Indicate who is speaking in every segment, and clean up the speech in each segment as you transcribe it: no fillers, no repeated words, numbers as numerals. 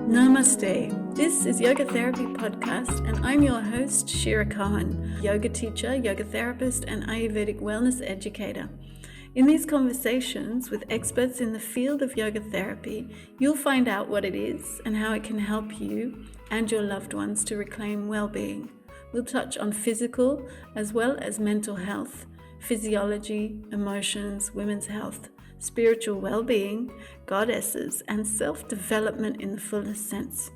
Speaker 1: Namaste. This is Yoga Therapy Podcast, and I'm your host, Shira, yoga teacher, yoga therapist, and Ayurvedic wellness educator. In these conversations with experts in the field of yoga therapy, you'll find out what it is and how it can help you and your loved ones to reclaim well-being. We'll touch on physical as well as mental health, physiology, emotions, women's health, spiritual well-being, goddesses, and self-development in the fullest sense.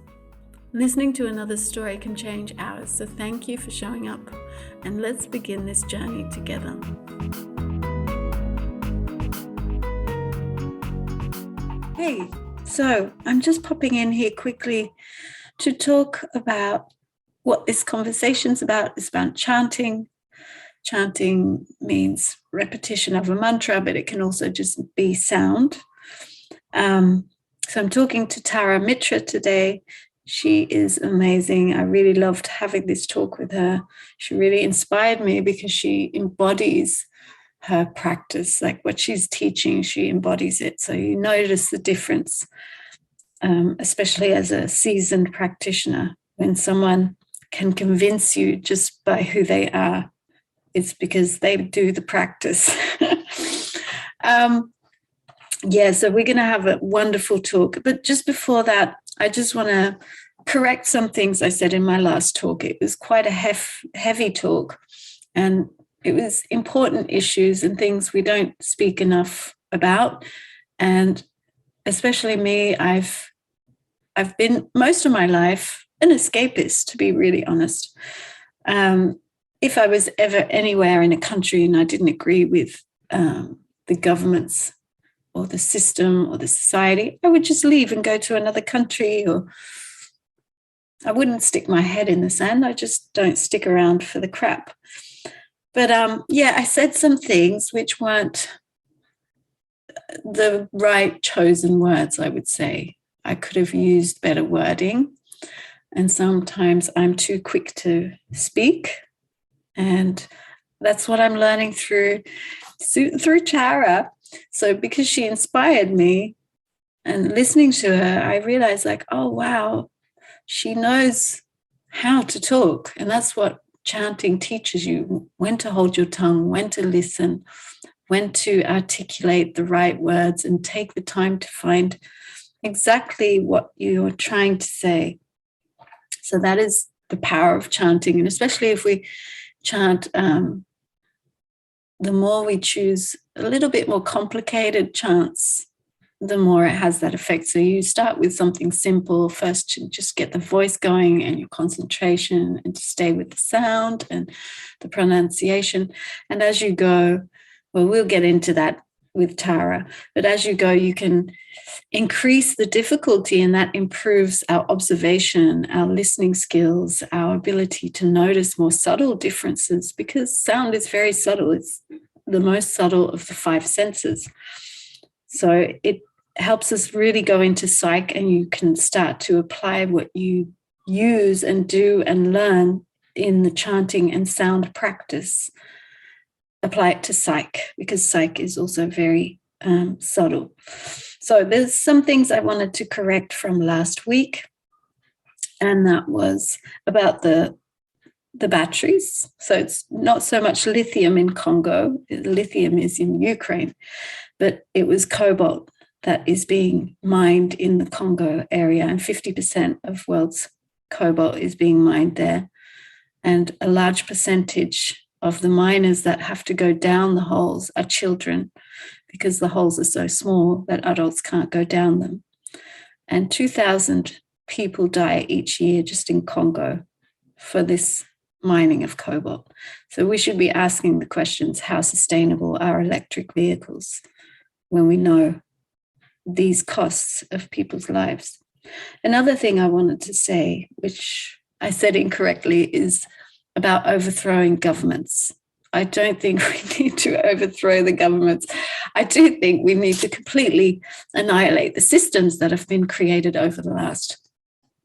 Speaker 1: Listening to another story can change ours, so thank you for showing up, and let's begin this journey together. Hey, so I'm just popping in here quickly to talk about what this conversation's about. It's about chanting. Chanting means repetition of a mantra, but it can also just be sound. So I'm talking to Tara Mitra today. She is amazing. I really loved having this talk with her. She really inspired me because she embodies her practice, like what she's teaching, she embodies it. So you notice the difference, especially as a seasoned practitioner, when someone can convince you just by who they are. It's because they do the practice. So we're going to have a wonderful talk. But just before that, I just want to correct some things I said in my last talk. It was quite a heavy talk, and it was important issues and things we don't speak enough about. And especially me, I've been most of my life an escapist, to be really honest. If I was ever anywhere in a country and I didn't agree with the governments or the system or the society, I would just leave and go to another country, or I wouldn't stick my head in the sand. I just don't stick around for the crap. But I said some things which weren't the right chosen words, I would say. I could have used better wording. And sometimes I'm too quick to speak. And that's what I'm learning through Tara. So because she inspired me, and listening to her, I realized oh, wow, she knows how to talk. And that's what chanting teaches you: when to hold your tongue, when to listen, when to articulate the right words and take the time to find exactly what you're trying to say. So that is the power of chanting. And especially if we chant, the more we choose a little bit more complicated chants, the more it has that effect. So you start with something simple first to just get the voice going and your concentration, and to stay with the sound and the pronunciation. And as you go, well, we'll get into that with Tara, but as you go, you can increase the difficulty, and that improves our observation, our listening skills, our ability to notice more subtle differences, because sound is very subtle. It's the most subtle of the five senses. So it helps us really go into psych, and you can start to apply what you use and do and learn in the chanting and sound practice. Apply it to psych, because psych is also very subtle. So there's some things I wanted to correct from last week, and that was about the batteries. So it's not so much lithium in Congo. Lithium is in Ukraine, but it was cobalt that is being mined in the Congo area, and 50% of world's cobalt is being mined there. And a large percentage of the miners that have to go down the holes are children, because the holes are so small that adults can't go down them. And 2,000 people die each year just in Congo for this mining of cobalt. So we should be asking the questions: how sustainable are electric vehicles when we know these costs of people's lives? Another thing I wanted to say, which I said incorrectly, is about overthrowing governments. I don't think we need to overthrow the governments. I do think we need to completely annihilate the systems that have been created over the last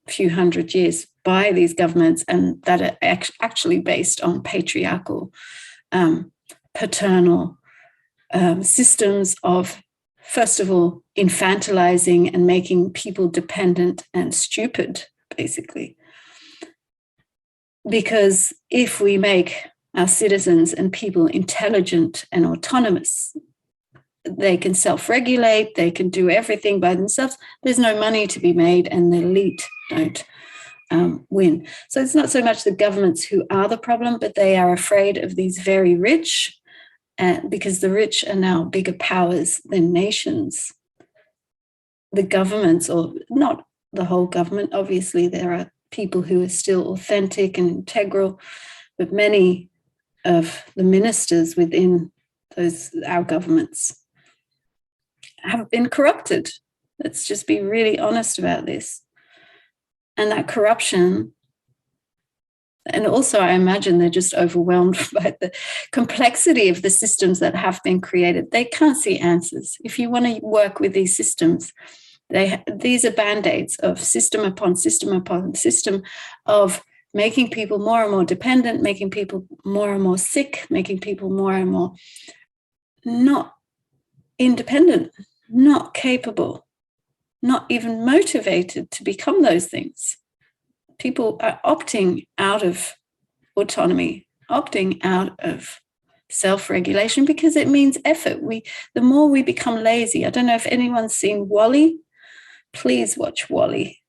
Speaker 1: few hundred years by these governments, and that are actually based on patriarchal, paternal systems of first of all, infantilizing and making people dependent and stupid, basically. Because if we make our citizens and people intelligent and autonomous, they can self-regulate, they can do everything by themselves. There's no money to be made, and the elite don't win. So it's not so much the governments who are the problem, but they are afraid of these very rich, because the rich are now bigger powers than nations. The governments, or not the whole government, obviously there are people who are still authentic and integral, but many of the ministers within our governments have been corrupted. Let's just be really honest about this. And that corruption, and also I imagine they're just overwhelmed by the complexity of the systems that have been created. They can't see answers. If you want to work with these systems, these are band-aids of system upon system upon system of making people more and more dependent, making people more and more sick, making people more and more not independent, not capable, not even motivated to become those things. People are opting out of autonomy, opting out of self-regulation, because it means effort. The more we become lazy. I don't know if anyone's seen WALL-E. Please watch WALL-E.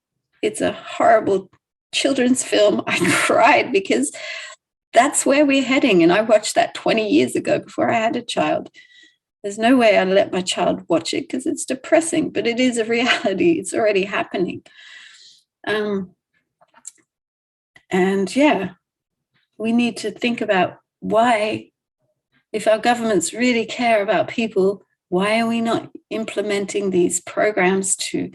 Speaker 1: It's a horrible children's film. I cried because that's where we're heading. And I watched that 20 years ago before I had a child. There's no way I'd let my child watch it because it's depressing, but it is a reality. It's already happening. And yeah, we need to think about why, if our governments really care about people, why are we not implementing these programs to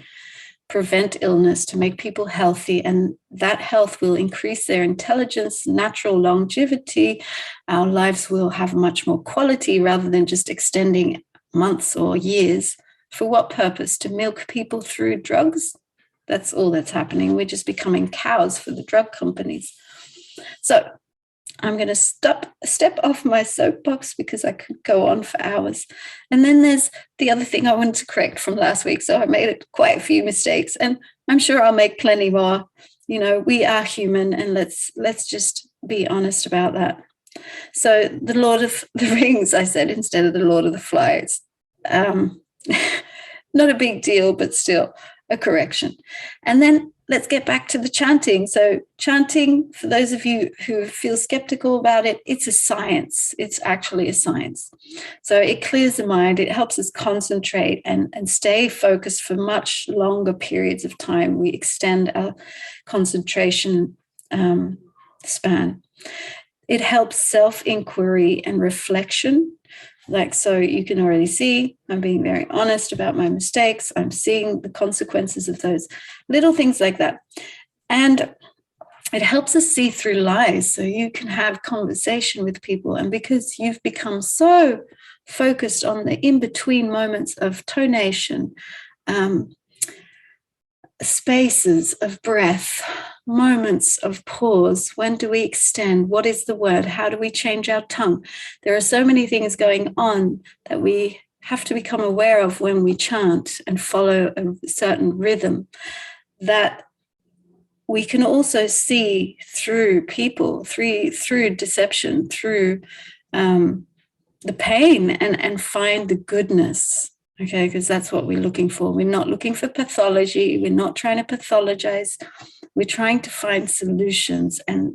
Speaker 1: prevent illness, to make people healthy? And that health will increase their intelligence, natural longevity. Our lives will have much more quality rather than just extending months or years. For what purpose? To milk people through drugs? That's all that's happening. We're just becoming cows for the drug companies. So I'm going to step off my soapbox because I could go on for hours. And then there's the other thing I wanted to correct from last week. So I made quite a few mistakes, and I'm sure I'll make plenty more. You know, we are human, and let's just be honest about that. So the Lord of the Rings, I said, instead of the Lord of the Flies. Not a big deal, but still a correction. And then let's get back to the chanting. So chanting, for those of you who feel skeptical about it, it's a science. It's actually a science. So it clears the mind. It helps us concentrate and stay focused for much longer periods of time. We extend our concentration span. It helps self-inquiry and reflection. Like, so you can already see I'm being very honest about my mistakes. I'm seeing the consequences of those little things like that. And it helps us see through lies. So you can have conversation with people. And because you've become so focused on the in-between moments of tonation, spaces of breath, moments of pause. When do we extend? What is the word? How do we change our tongue? There are so many things going on that we have to become aware of when we chant and follow a certain rhythm, that we can also see through people, through deception, through the pain, and find the goodness. Okay, because that's what we're looking for. We're not looking for pathology. We're not trying to pathologize. We're trying to find solutions and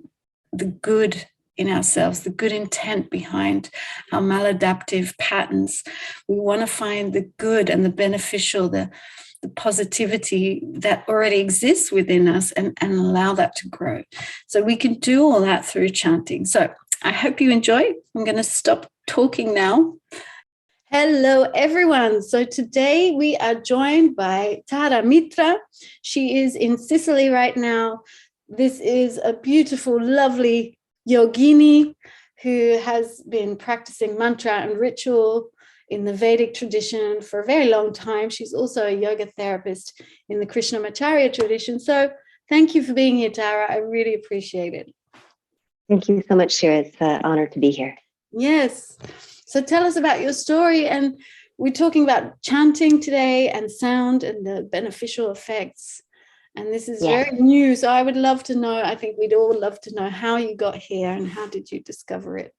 Speaker 1: the good in ourselves, the good intent behind our maladaptive patterns. We want to find the good and the beneficial, the positivity that already exists within us, and allow that to grow. So we can do all that through chanting. So I hope you enjoy. I'm going to stop talking now. Hello, everyone. So today we are joined by Mitra. She is in Sicily right now. This is a beautiful, lovely yogini who has been practicing mantra and ritual in the Vedic tradition for a very long time. She's also a yoga therapist in the Krishnamacharya tradition. So thank you for being here, Tara. I really appreciate it.
Speaker 2: Thank you so much, Shira. It's an honor to be here.
Speaker 1: Yes. So tell us about your story and we're talking about chanting today and sound and the beneficial effects. And this is very new. So I would love to know, I think we'd all love to know how you got here and how did you discover it?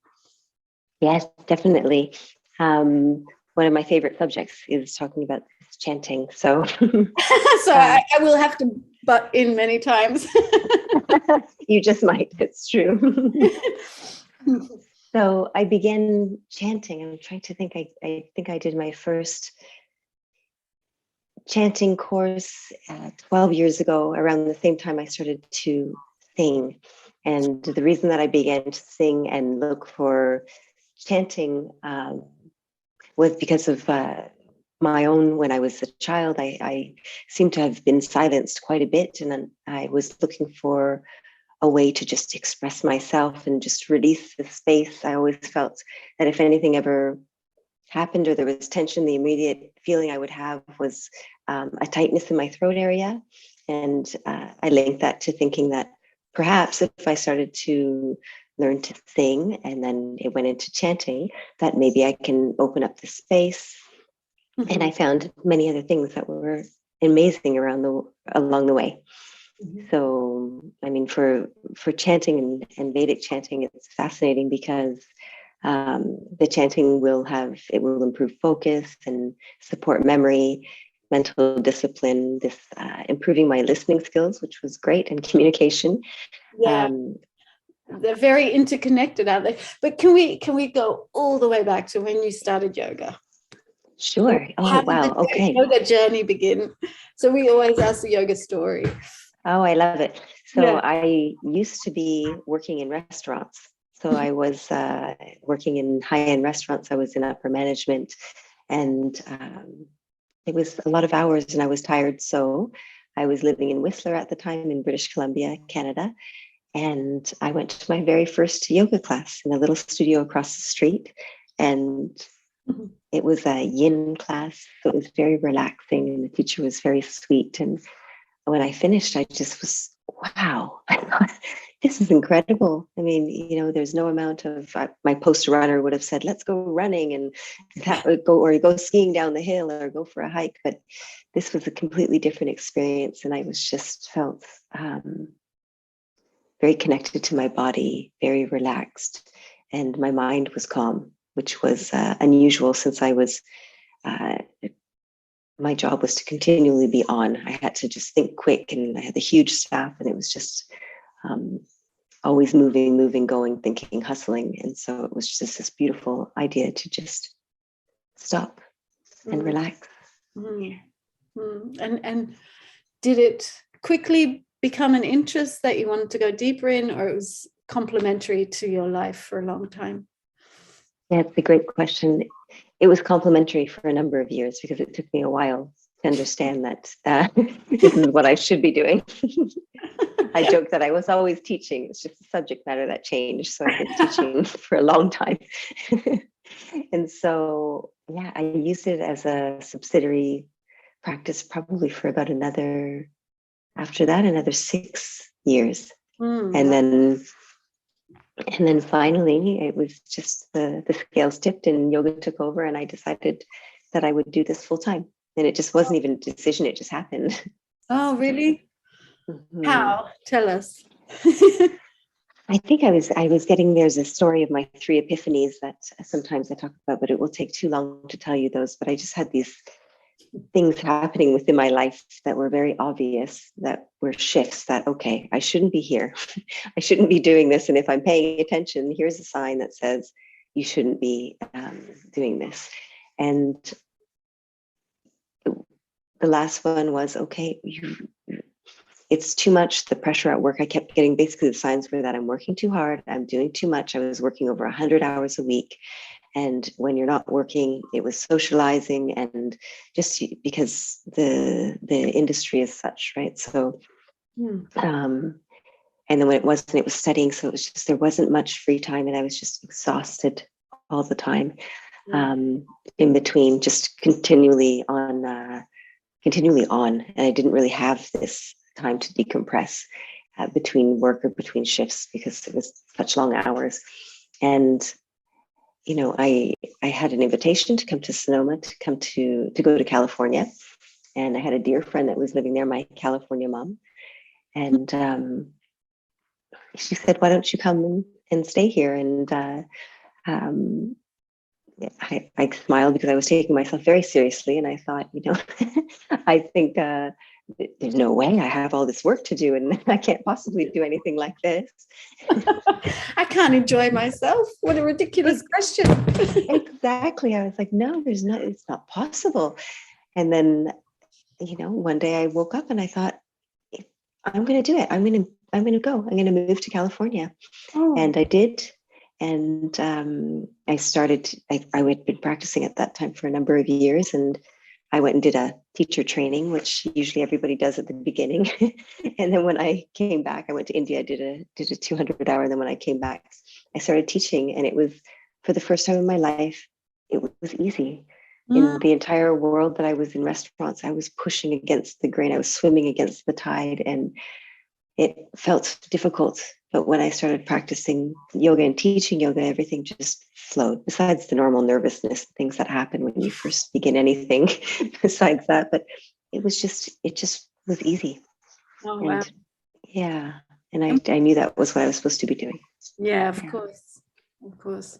Speaker 2: Yes, definitely. One of my favorite subjects is talking about chanting. So,
Speaker 1: I will have to butt in many times.
Speaker 2: You just might. It's true. So I began chanting. I'm trying to think. I think I did my first chanting course 12 years ago, around the same time I started to sing. And the reason that I began to sing and look for chanting was because of my own, when I was a child, I seemed to have been silenced quite a bit. And then I was looking for a way to just express myself and just release the space. I always felt that if anything ever happened or there was tension, the immediate feeling I would have was a tightness in my throat area. And I linked that to thinking that perhaps if I started to learn to sing and then it went into chanting, that maybe I can open up the space. Mm-hmm. And I found many other things that were amazing along the way. Mm-hmm. So, I mean, for chanting and Vedic chanting, it's fascinating because the chanting will improve focus and support memory, mental discipline, improving my listening skills, which was great, and communication.
Speaker 1: Yeah. They're very interconnected, aren't they? But can we go all the way back to when you started yoga?
Speaker 2: Sure.
Speaker 1: How did the yoga journey begin? So we always ask the yoga story.
Speaker 2: Oh, I love it. So I used to be working in restaurants. So I was working in high-end restaurants. I was in upper management, and it was a lot of hours, and I was tired. So I was living in Whistler at the time in British Columbia, Canada. And I went to my very first yoga class in a little studio across the street. And it was a yin class. So it was very relaxing, and the teacher was very sweet. And when I finished, I just was, wow, I thought, this is incredible. I mean, there's no amount of, my poster runner would have said, let's go running and that would go skiing down the hill or go for a hike. But this was a completely different experience. And I was just felt very connected to my body, very relaxed, and my mind was calm, which was unusual since I was, my job was to continually be on. I had to just think quick, and I had a huge staff, and it was just always moving, going, thinking, hustling. And so it was just this beautiful idea to just stop and relax.
Speaker 1: And did it quickly become an interest that you wanted to go deeper in, or it was complementary to your life for a long time?
Speaker 2: Yeah, it's a great question. It was complementary for a number of years because it took me a while to understand that this is what I should be doing. I joke that I was always teaching. It's just the subject matter that changed. So I've been teaching for a long time. And so, I used it as a subsidiary practice probably for about another 6 years. And then finally, it was just the scales tipped and yoga took over, and I decided that I would do this full time. And it just wasn't even a decision, it just happened.
Speaker 1: Oh, really? Mm-hmm. How? Tell us.
Speaker 2: I think I was getting, there's a story of my 3 epiphanies that sometimes I talk about, but it will take too long to tell you those. But I just had these things happening within my life that were very obvious, that were shifts that, okay, I shouldn't be here. I shouldn't be doing this. And if I'm paying attention, here's a sign that says you shouldn't be doing this. And the last one was, okay, it's too much, the pressure at work. I kept getting basically the signs were that I'm working too hard, I'm doing too much. I was working over 100 hours a week. And when you're not working, it was socializing, and just because the industry is such, right? So, and then when it wasn't, it was studying. So it was just, there wasn't much free time, and I was just exhausted all the time. In between, just continually on. And I didn't really have this time to decompress between work or between shifts because it was such long hours. And I had an invitation to come to Sonoma, to go to California. And I had a dear friend that was living there, my California mom. And she said, why don't you come and stay here? And I smiled because I was taking myself very seriously. And I thought, I think there's no way I have all this work to do and I can't possibly do anything like this.
Speaker 1: I can't enjoy myself. What a ridiculous question.
Speaker 2: Exactly. I was like, no, it's not possible. And then, one day I woke up and I thought, I'm going to do it. I'm going to go. I'm going to move to California. Oh. And I did. And I started, I had been practicing at that time for a number of years. And I went and did a teacher training, which usually everybody does at the beginning. And then when I came back, I went to India, I did a 200-hour. And then when I came back, I started teaching. And it was, for the first time in my life, it was easy. In the entire world that I was in restaurants, I was pushing against the grain. I was swimming against the tide, and it felt difficult. But when I started practicing yoga and teaching yoga, everything just flowed, besides the normal nervousness, things that happen when you first begin anything besides that. But it just was easy.
Speaker 1: Oh, wow.
Speaker 2: And yeah. And I knew that was what I was supposed to be doing.
Speaker 1: Yeah, of course. Of course.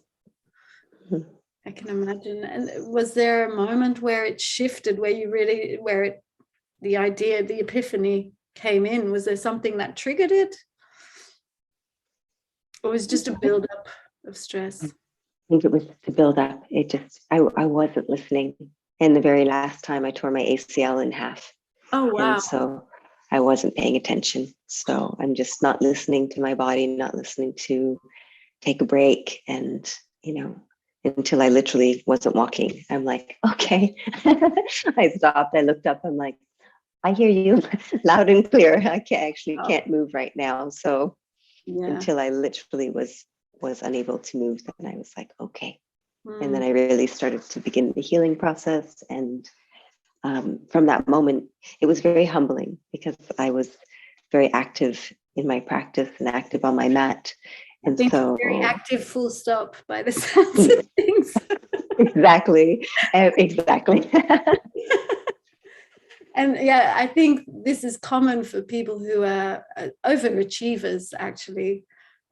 Speaker 1: Mm-hmm. I can imagine. And was there a moment where it shifted, the idea, the epiphany came in? Was there something that triggered it? Or was it just a build-up of stress?
Speaker 2: I think it was the build-up. I wasn't listening. And the very last time I tore my ACL in half.
Speaker 1: Oh, wow.
Speaker 2: And so I wasn't paying attention. So I'm just not listening to my body, not listening to take a break. And, until I literally wasn't walking. I'm like, okay. I stopped. I looked up. I'm like, I hear you loud and clear. I can't move right now. So until I literally was unable to move, then I was like, okay. And then I really started to begin the healing process. And from that moment, it was very humbling because I was very active in my practice and active on my mat. And so
Speaker 1: very active, full stop, by the sounds of things.
Speaker 2: Exactly.
Speaker 1: And yeah, I think this is common for people who are overachievers, actually,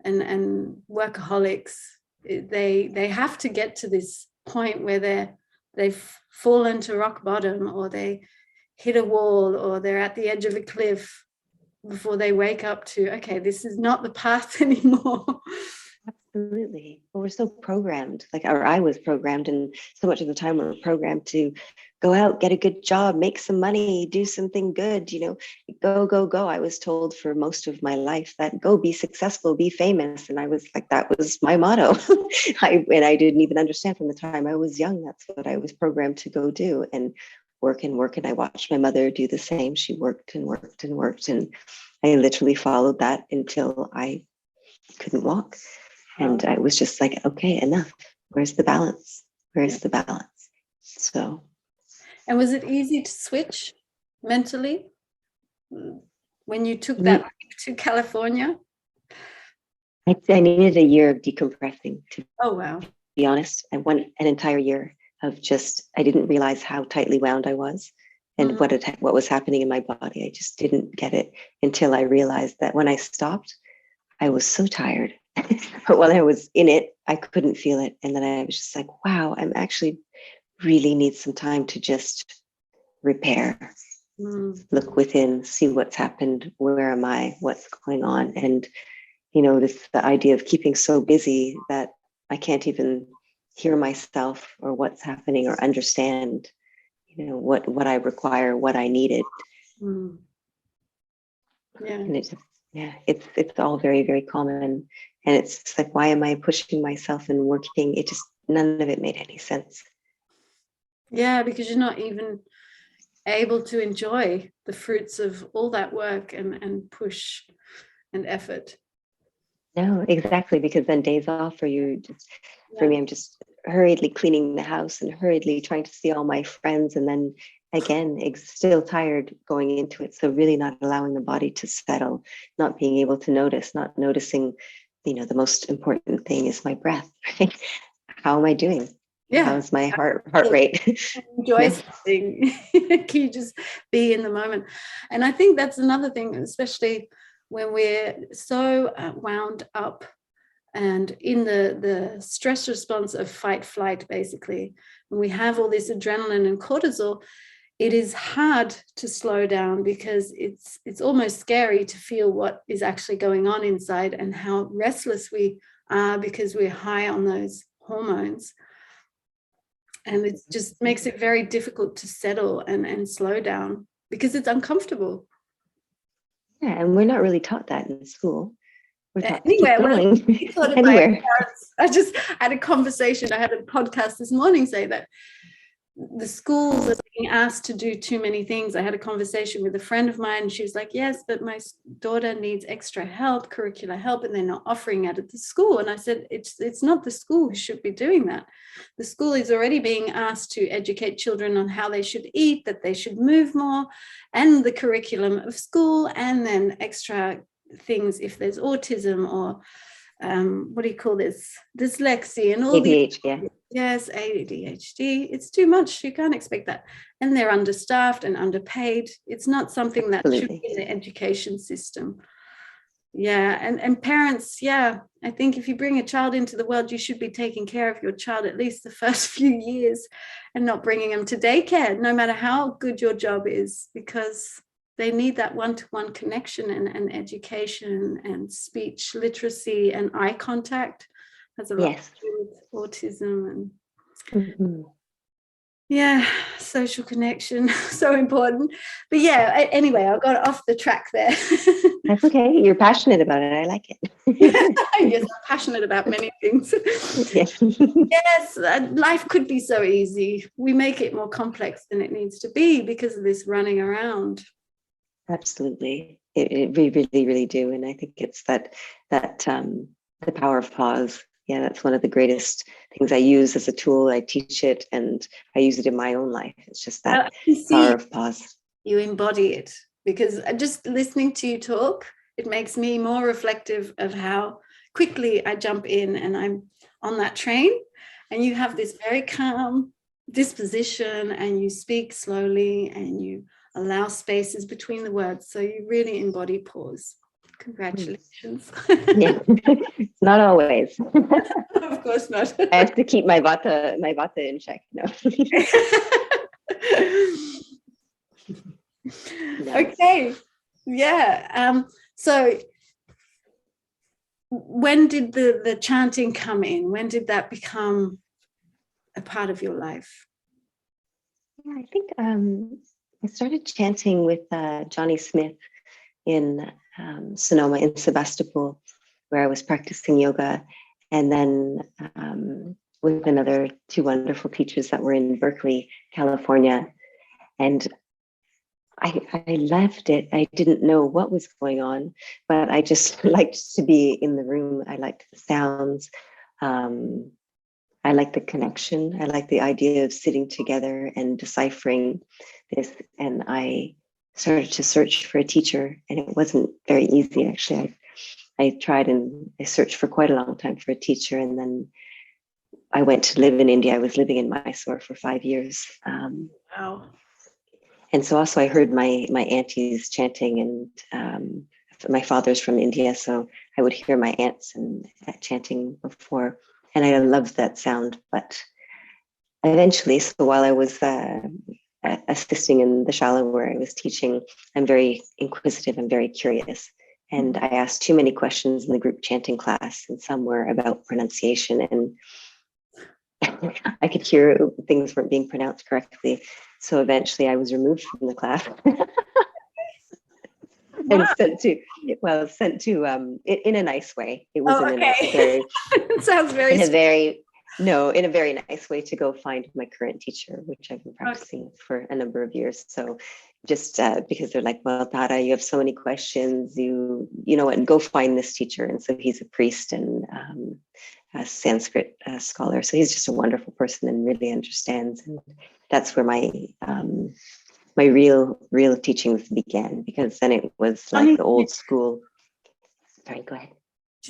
Speaker 1: and workaholics. They have to get to this point where they've fallen to rock bottom, or they hit a wall, or they're at the edge of a cliff before they wake up to, okay, this is not the path anymore.
Speaker 2: Absolutely. Well, we're so programmed, or I was programmed, and so much of the time we're programmed to go out, get a good job, make some money, do something good, go, go, go. I was told for most of my life that go, be successful, be famous. And I was like, that was my motto. I didn't even understand from the time I was young. That's what I was programmed to go do, and work and work. And I watched my mother do the same. She worked and worked and worked. And I literally followed that until I couldn't walk. And I was just like, okay, enough. Where's the balance? Where's the balance? So.
Speaker 1: And was it easy to switch mentally when you took that leap to California?
Speaker 2: I needed a year of decompressing, to be honest. I went an entire year of I didn't realize how tightly wound I was and what was happening in my body. I just didn't get it until I realized that when I stopped, I was so tired. But while I was in it, I couldn't feel it. And then I was just like, wow, I'm actually really need some time to just repair, look within, see what's happened, where am I, what's going on. And, the idea of keeping so busy that I can't even hear myself or what's happening or understand, what I require, what I needed. Yeah. And it's all very, very common. And it's like, why am I pushing myself and working? None of it made any sense.
Speaker 1: Yeah, because you're not even able to enjoy the fruits of all that work and push and effort.
Speaker 2: No, exactly. Because then days off, for me, I'm just hurriedly cleaning the house and hurriedly trying to see all my friends. And then again, still tired going into it. So really not allowing the body to settle, not being able to notice, not noticing, the most important thing is my breath, right? how am I doing?
Speaker 1: Yeah.
Speaker 2: How's my heart rate?
Speaker 1: Enjoy
Speaker 2: Yeah.
Speaker 1: something. Can you just be in the moment? And I think that's another thing, especially when we're so wound up and in the stress response of fight flight, basically, when we have all this adrenaline and cortisol, it is hard to slow down because it's almost scary to feel what is actually going on inside and how restless we are because we're high on those hormones. And it just makes it very difficult to settle and slow down because it's uncomfortable.
Speaker 2: Yeah, and we're not really taught that in school. We're taught
Speaker 1: Anywhere,
Speaker 2: to keep going.
Speaker 1: Anywhere. I just had a conversation. I had a podcast this morning say that the schools are being asked to do too many things. I had a conversation with a friend of mine, and she was like, yes, but my daughter needs extra help, curricular help, and they're not offering it at the school. And I said, it's not the school who should be doing that. The school is already being asked to educate children on how they should eat, that they should move more, and the curriculum of school, and then extra things if there's autism or what do you call this? Dyslexia and all
Speaker 2: ADHD, yeah.
Speaker 1: Yes, ADHD. It's too much. You can't expect that. And they're understaffed and underpaid. It's not something that should be in the education system. Yeah, and parents, yeah, I think if you bring a child into the world, you should be taking care of your child at least the first few years and not bringing them to daycare, no matter how good your job is, because they need that one-to-one connection and education and speech literacy and eye contact. Has a lot to do with autism and yeah, social connection, so important. But yeah, anyway, I got off the track there.
Speaker 2: That's okay. You're passionate about it. I like it.
Speaker 1: Yes, I'm passionate about many things. Yes, life could be so easy. We make it more complex than it needs to be because of this running around.
Speaker 2: Absolutely. We really, really do. And I think it's that the power of pause. Yeah, that's one of the greatest things I use as a tool. I teach it and I use it in my own life. It's just that power of pause.
Speaker 1: You embody it because just listening to you talk, it makes me more reflective of how quickly I jump in and I'm on that train, and you have this very calm disposition and you speak slowly and you allow spaces between the words. So you really embody pause. Congratulations.
Speaker 2: Yeah, not always.
Speaker 1: Of course not.
Speaker 2: I have to keep my vata in check. No.
Speaker 1: Okay. Yeah. So when did the chanting come in? When did that become a part of your life?
Speaker 2: Yeah, I think I started chanting with Johnny Smith in Sonoma in Sebastopol, where I was practicing yoga, and then with another two wonderful teachers that were in Berkeley, California. And I loved it. I didn't know what was going on, but I just liked to be in the room. I liked the sounds. I liked the connection. I liked the idea of sitting together and deciphering this. And I started to search for a teacher, and it wasn't very easy, actually. I tried and I searched for quite a long time for a teacher, and then I went to live in India. I was living in Mysore for 5 years.
Speaker 1: Wow.
Speaker 2: And so also I heard my aunties chanting, and my father's from India, so I would hear my aunts and chanting before, and I loved that sound. But eventually, so while I was assisting in the shala where I was teaching, I'm very inquisitive and very curious. And I asked too many questions in the group chanting class, and some were about pronunciation, and I could hear things weren't being pronounced correctly. So eventually I was removed from the class and sent to in a nice way. It was in a very
Speaker 1: it sounds very
Speaker 2: in a very nice way to go find my current teacher, which I've been practicing for a number of years. So just because they're like, well, Tara, you have so many questions, you know what, and go find this teacher. And so he's a priest and a Sanskrit scholar. So he's just a wonderful person and really understands. And that's where my my real teachings began, because then it was like the old school. Sorry, go ahead.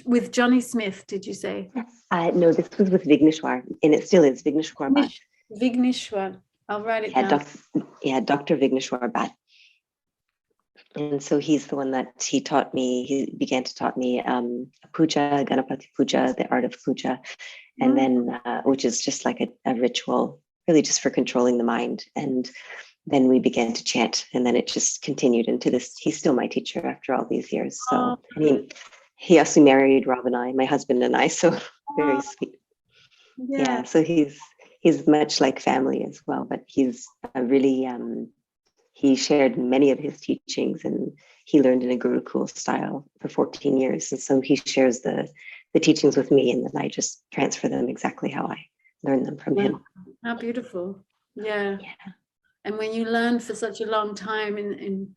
Speaker 1: With Johnny Smith, did you say?
Speaker 2: No, this was with Vigneshwar, and it still is Vigneshwar Bhatt.
Speaker 1: Vigneshwar. I'll write it down.
Speaker 2: Dr. Vigneshwar Bhatt. And so he's the one that he began to taught me puja, Ganapati puja, the art of puja, and then which is just like a ritual, really just for controlling the mind. And then we began to chant, and then it just continued into this. He's still my teacher after all these years. So he also married Rob and I, my husband and I. So very sweet. Yeah. So he's much like family as well, but he's a really he shared many of his teachings, and he learned in a Gurukul style for 14 years. And so he shares the teachings with me, and then I just transfer them exactly how I learned them from him.
Speaker 1: How beautiful. Yeah. And when you learn for such a long time,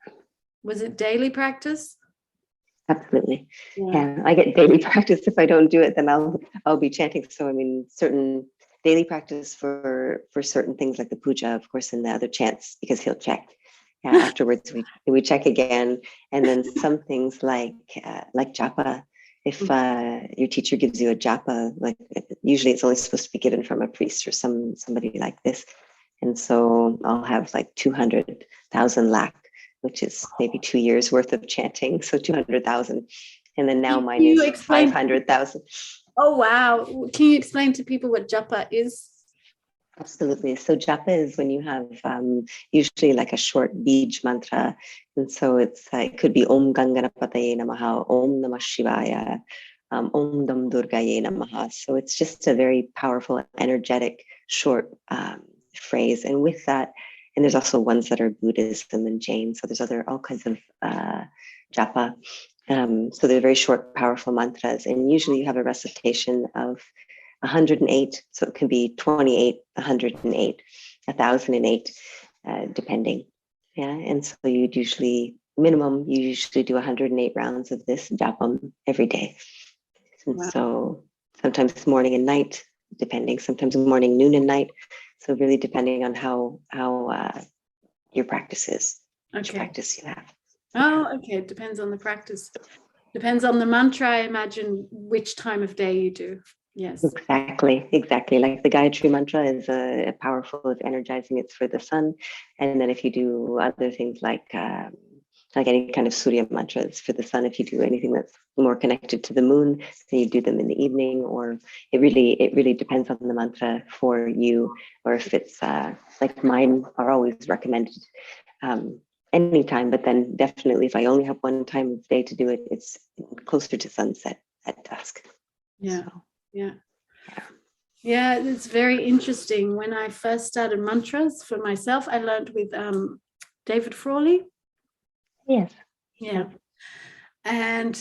Speaker 1: was it daily practice?
Speaker 2: Absolutely. Yeah, I get daily practice. If I don't do it, then I'll be chanting. So I mean, certain daily practice for certain things like the puja, of course, and the other chants, because he'll check. Afterwards, we check again, and then some things like japa. If your teacher gives you a japa, like usually it's only supposed to be given from a priest or somebody like this, and so I'll have like 200,000 lakh, which is maybe 2 years worth of chanting, so 200,000, and then now mine is 500,000.
Speaker 1: Oh wow! Can you explain to people what japa is?
Speaker 2: Absolutely. So japa is when you have usually like a short bij mantra. And so it could be Om Ganganapataye Namaha, Om Namah Shivaya, Om Dam Durgaye Namaha. So it's just a very powerful, energetic, short phrase. And with that, and there's also ones that are Buddhism and Jain. So there's all kinds of japa. So they're very short, powerful mantras. And usually you have a recitation of 108, so it can be 28, 108, 1008, depending. Yeah, and so you usually do 108 rounds of this japam every day. And so sometimes morning and night, depending. Sometimes morning, noon, and night. So really depending on how your practice is, which practice you have.
Speaker 1: Oh, okay. It depends on the practice. Depends on the mantra, I imagine, which time of day you do. Yes.
Speaker 2: Exactly. Like the Gayatri Mantra is a powerful, it's energizing, it's for the sun. And then if you do other things like any kind of Surya Mantra, it's for the sun. If you do anything that's more connected to the moon, then you do them in the evening, or it really depends on the mantra for you, or if it's like mine are always recommended anytime, but then definitely if I only have one time of day to do it, it's closer to sunset at dusk.
Speaker 1: Yeah. So. Yeah, it's very interesting. When I first started mantras for myself, I learned with David Frawley.
Speaker 2: Yes.
Speaker 1: Yeah. And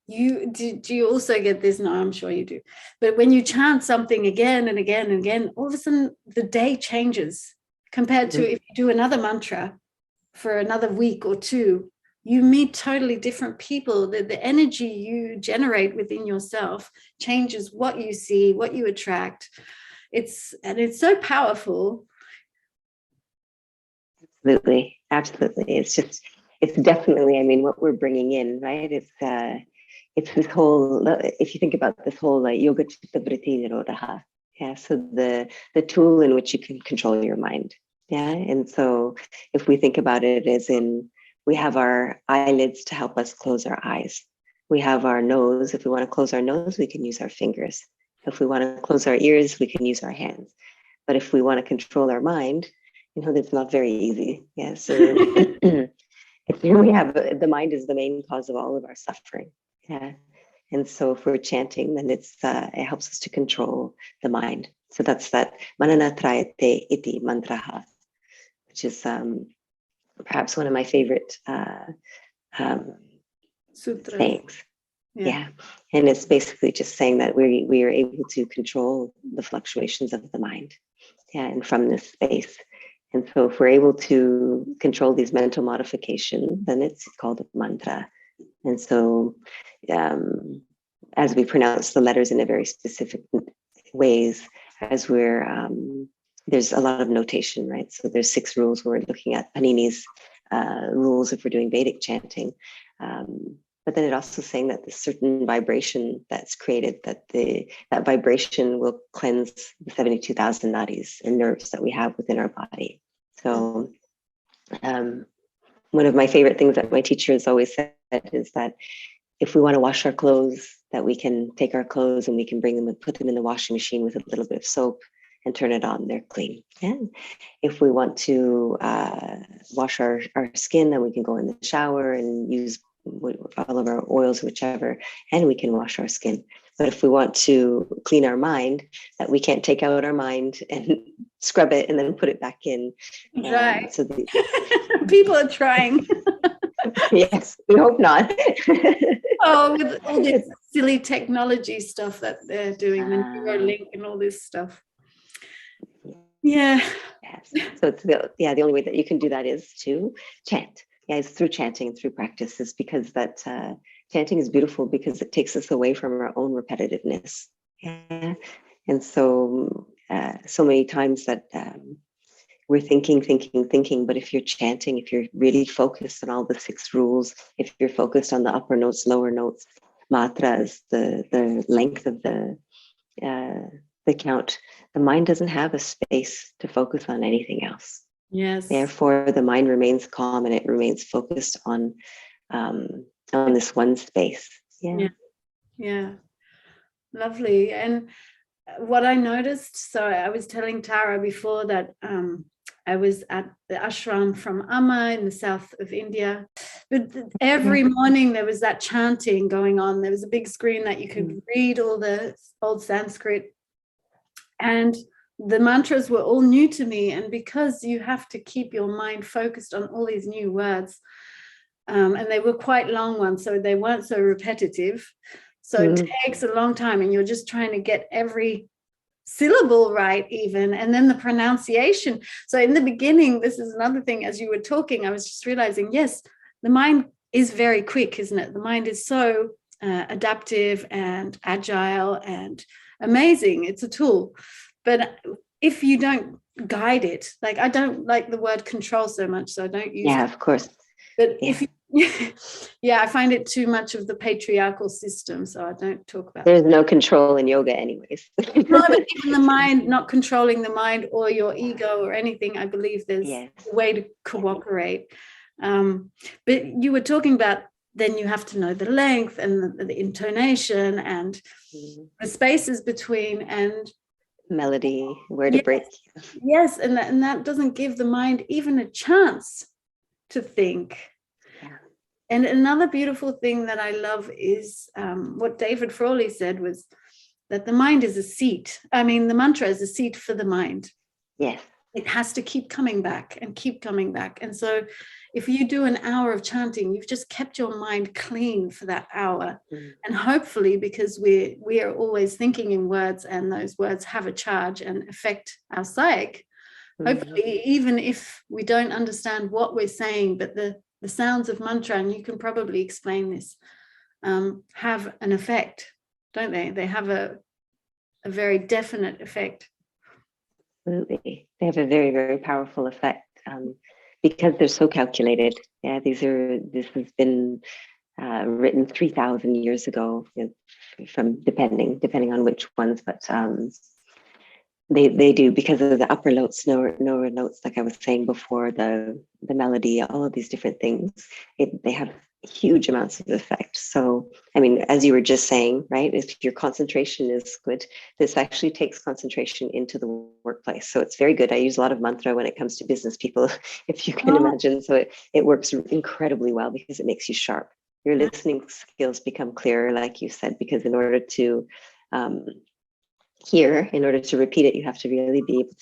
Speaker 1: do you also get this? No, I'm sure you do. But when you chant something again and again and again, all of a sudden the day changes compared to if you do another mantra for another week or two. You meet totally different people. The energy you generate within yourself changes what you see, what you attract. It's so powerful.
Speaker 2: Absolutely. It's definitely, I mean, what we're bringing in, right? It's this whole, if you think about this whole yoga chitta vritti nirodha. Yeah. So the tool in which you can control your mind. Yeah. And so if we think about it as in, we have our eyelids to help us close our eyes. We have our nose. If we want to close our nose, we can use our fingers. If we want to close our ears, we can use our hands. But if we want to control our mind, that's not very easy. Yeah. So we have the mind is the main cause of all of our suffering. Yeah. And so if we're chanting, then it helps us to control the mind. So that's that manana trayate iti mantraha, which is perhaps one of my favorite sayings. Yeah. And it's basically just saying that we are able to control the fluctuations of the mind. Yeah. And from this space. And so if we're able to control these mental modifications, then it's called a mantra. And so as we pronounce the letters in a very specific ways, as there's a lot of notation, right? So there's 6 rules. We're looking at Panini's rules if we're doing Vedic chanting. But then it also saying that the certain vibration that's created, that vibration will cleanse the 72,000 nadis and nerves that we have within our body. So one of my favorite things that my teacher has always said is that if we want to wash our clothes, that we can take our clothes and we can bring them and put them in the washing machine with a little bit of soap and turn it on, they're clean. And if we want to wash our skin, then we can go in the shower and use all of our oils, whichever, and we can wash our skin. But if we want to clean our mind, that we can't take out our mind and scrub it and then put it back in.
Speaker 1: Right. People are trying.
Speaker 2: Yes, we hope not.
Speaker 1: Oh, with all this silly technology stuff that they're doing, the Neuralink and all this stuff. Yeah.
Speaker 2: Yes. So it's the only way that you can do that is to chant. Yeah, it's through chanting, through practice, is because that chanting is beautiful because it takes us away from our own repetitiveness. Yeah. And so many times that we're thinking, but if you're chanting, if you're really focused on all the 6 rules, if you're focused on the upper notes, lower notes, matras, the length of the count, the mind doesn't have a space to focus on anything else.
Speaker 1: Yes.
Speaker 2: Therefore, the mind remains calm and it remains focused on this one space.
Speaker 1: Yeah. Lovely. And what I noticed, so I was telling Tara before that I was at the ashram from Amma in the south of India, but every morning there was that chanting going on. There was a big screen that you could read all the old Sanskrit, and the mantras were all new to me. And because you have to keep your mind focused on all these new words, and they were quite long ones, so they weren't so repetitive. So it takes a long time, and you're just trying to get every syllable right even, and then the pronunciation. So in the beginning, this is another thing, as you were talking, I was just realizing, yes, the mind is very quick, isn't it? The mind is so adaptive and agile and amazing. It's a tool. But if you don't guide it, like I don't like the word control so much, so I don't use it.
Speaker 2: Of course.
Speaker 1: But if you I find it too much of the patriarchal system, so I don't talk about
Speaker 2: There's no control in yoga anyways.
Speaker 1: No, but even the mind, not controlling the mind or your ego or anything, I believe there's a way to cooperate. But you were talking about, then you have to know the length and the intonation and the spaces between, and
Speaker 2: melody, where to break.
Speaker 1: Yes, and that doesn't give the mind even a chance to think. And another beautiful thing that I love is what David Frawley said was that the mind is a seat. I mean, the mantra is a seat for the mind.
Speaker 2: Yes.
Speaker 1: It has to keep coming back and keep coming back. And so if you do an hour of chanting, you've just kept your mind clean for that hour. And hopefully, because we are always thinking in words, and those words have a charge and affect our psyche, hopefully, even if we don't understand what we're saying, but the sounds of mantra, and you can probably explain this, have an effect, don't they? They have a very definite effect.
Speaker 2: Absolutely. They have a very, very powerful effect because they're so calculated. Yeah, this has been written 3,000 years ago, from depending on which ones, but they do, because of the upper notes, lower notes, like I was saying before, the melody, all of these different things, they have huge amounts of effect. So, I mean, as you were just saying, right, if your concentration is good, this actually takes concentration into the workplace. So it's very good. I use a lot of mantra when it comes to business people, if you can imagine. So it works incredibly well because it makes you sharp. Your listening skills become clearer, like you said, because in order to hear, in order to repeat it, you have to really be able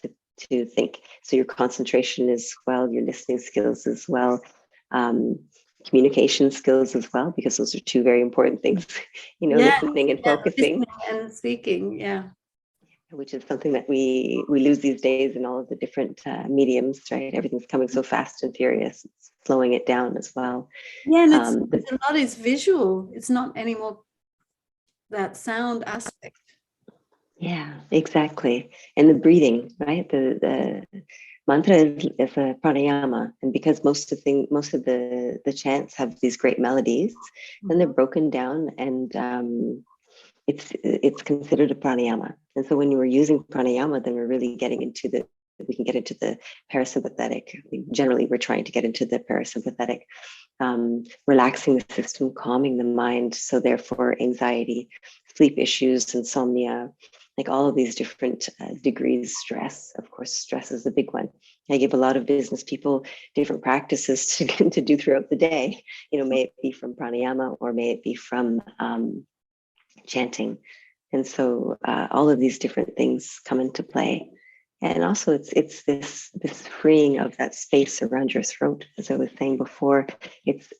Speaker 2: to think. So your concentration as well, your listening skills as well, communication skills as well, because those are 2 very important things, listening and focusing.
Speaker 1: Listening and speaking,
Speaker 2: which is something that we lose these days in all of the different mediums, right? Everything's coming so fast and furious, it's slowing it down as well.
Speaker 1: Yeah, and it's a lot is visual. It's not anymore that sound aspect.
Speaker 2: Yeah, exactly. And the breathing, right? The mantra is a pranayama, and because most of the chants have these great melodies, then they're broken down, and it's considered a pranayama. And so when you were using pranayama, then we can get into the parasympathetic. Generally, we're trying to get into the parasympathetic, relaxing the system, calming the mind. So therefore, anxiety, sleep issues, insomnia, like all of these different degrees, stress. Of course, stress is the big one. I give a lot of business people different practices to do throughout the day. May it be from pranayama or may it be from chanting. And so all of these different things come into play. And also it's this freeing of that space around your throat. As I was saying before, it's,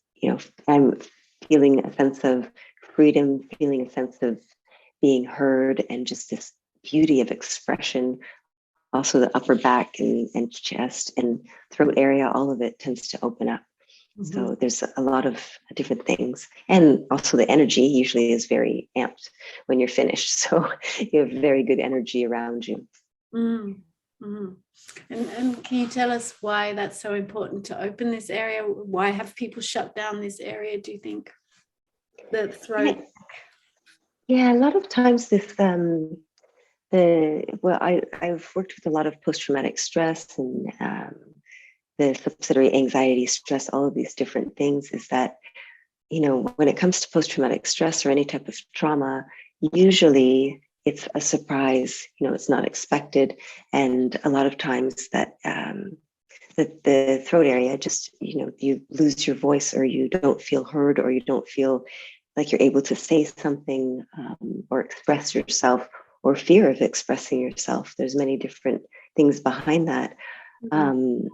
Speaker 2: I'm feeling a sense of freedom, feeling a sense of being heard, and just this beauty of expression. Also the upper back and chest and throat area, all of it tends to open up. Mm-hmm. So there's a lot of different things. And also the energy usually is very amped when you're finished. So you have very good energy around you.
Speaker 1: Mm-hmm. And can you tell us why that's so important to open this area? Why have people shut down this area, do you think? The throat?
Speaker 2: Yeah, a lot of times this I've worked with a lot of post-traumatic stress and the subsidiary anxiety, stress, all of these different things, is that, when it comes to post-traumatic stress or any type of trauma, usually it's a surprise, it's not expected. And a lot of times that the throat area, just, you lose your voice, or you don't feel heard, or you don't feel like you're able to say something or express yourself, or fear of expressing yourself. There's many different things behind that. Mm-hmm.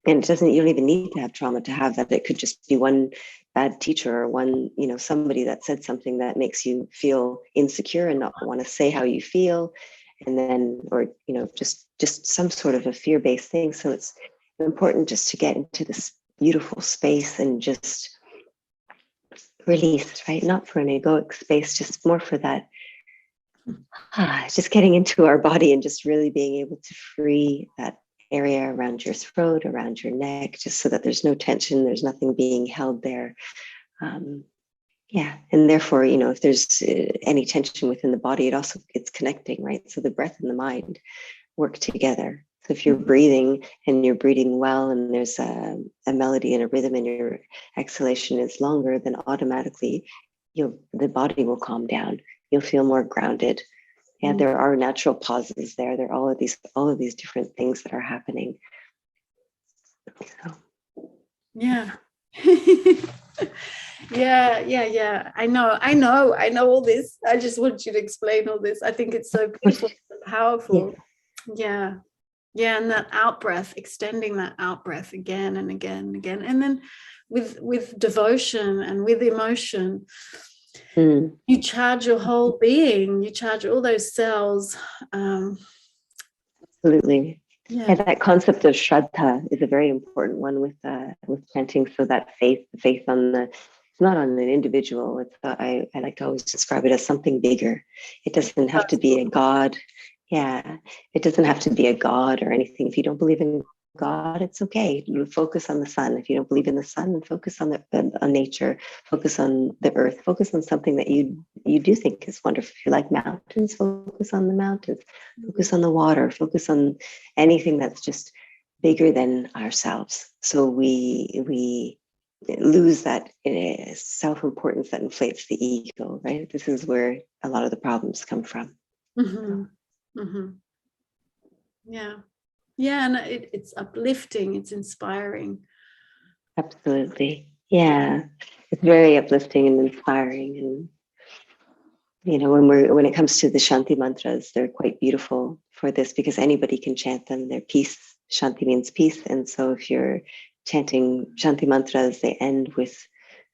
Speaker 2: And you don't even need to have trauma to have that. It could just be one bad teacher, or one, somebody that said something that makes you feel insecure and not want to say how you feel. And then, or, just some sort of a fear-based thing. So it's important just to get into this beautiful space and just release, right? Not for an egoic space, just more for that, just getting into our body and just really being able to free that area around your throat, around your neck, just so that there's no tension, there's nothing being held there. And therefore, if there's any tension within the body, it's connecting, right? So the breath and the mind work together. So if you're breathing and you're breathing well, and there's a melody and a rhythm, and your exhalation is longer, then automatically the body will calm down. You'll feel more grounded. And there are natural pauses there. There are all of these different things that are happening. So.
Speaker 1: Yeah. Yeah. I know all this. I just want you to explain all this. I think it's so beautiful, so powerful. Yeah. And that out breath, extending that out breath again and again and again. And then with devotion and with emotion, you charge your whole being, you charge all those cells.
Speaker 2: Absolutely. Yeah. And that concept of Shraddha is a very important one with chanting. So that faith on it's not on an individual. It's I like to always describe it as something bigger. It doesn't have to be a God. Yeah, it doesn't have to be a God or anything. If you don't believe in God, it's okay. You focus on the sun. If you don't believe in the sun, then focus on nature, focus on the earth, focus on something that you do think is wonderful. If you like mountains, focus on the mountains, focus on the water, focus on anything that's just bigger than ourselves. So we lose that self-importance that inflates the ego, right? This is where a lot of the problems come from.
Speaker 1: Mm-hmm. Mm-hmm. Yeah, and it's uplifting, it's inspiring.
Speaker 2: Absolutely. Yeah, it's very uplifting and inspiring. And when it comes to the Shanti Mantras, they're quite beautiful for this, because anybody can chant them. They're peace. Shanti means peace, and so if you're chanting Shanti Mantras, they end with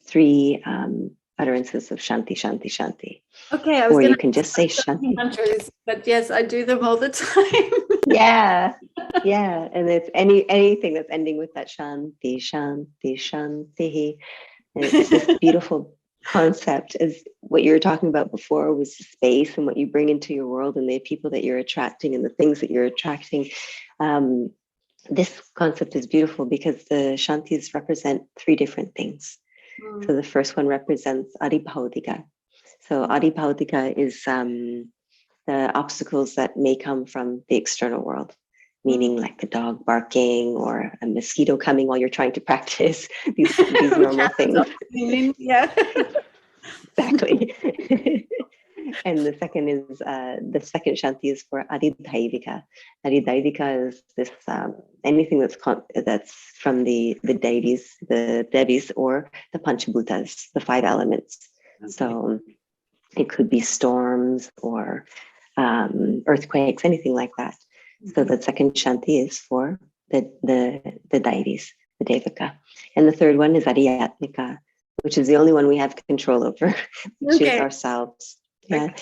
Speaker 2: 3 utterances of Shanti, Shanti, Shanti.
Speaker 1: Okay,
Speaker 2: or you can just say Shanti
Speaker 1: Mantras, but yes, I do them all the time.
Speaker 2: Yeah, and it's anything that's ending with that Shanti, Shanti, Shanti. And it's this beautiful concept, as what you were talking about before was space and what you bring into your world and the people that you're attracting and the things that you're attracting. this concept is beautiful because the Shantis represent three different things. So the first one represents Adibhaudika. So Adibhaudika is the obstacles that may come from the external world, meaning like a dog barking or a mosquito coming while you're trying to practice these normal things.
Speaker 1: Yeah.
Speaker 2: Exactly. And the second is the second Shanti is for Adidhaivika. Adidhaivika is this anything that's from the deities, the Devis, or the Panchabhutas, the five elements. Okay. So it could be storms or earthquakes, anything like that. Mm-hmm. So the second Shanti is for the deities, the Devika. And the third one is Adhyatmika, which is the only one we have control over, which is ourselves. Yeah.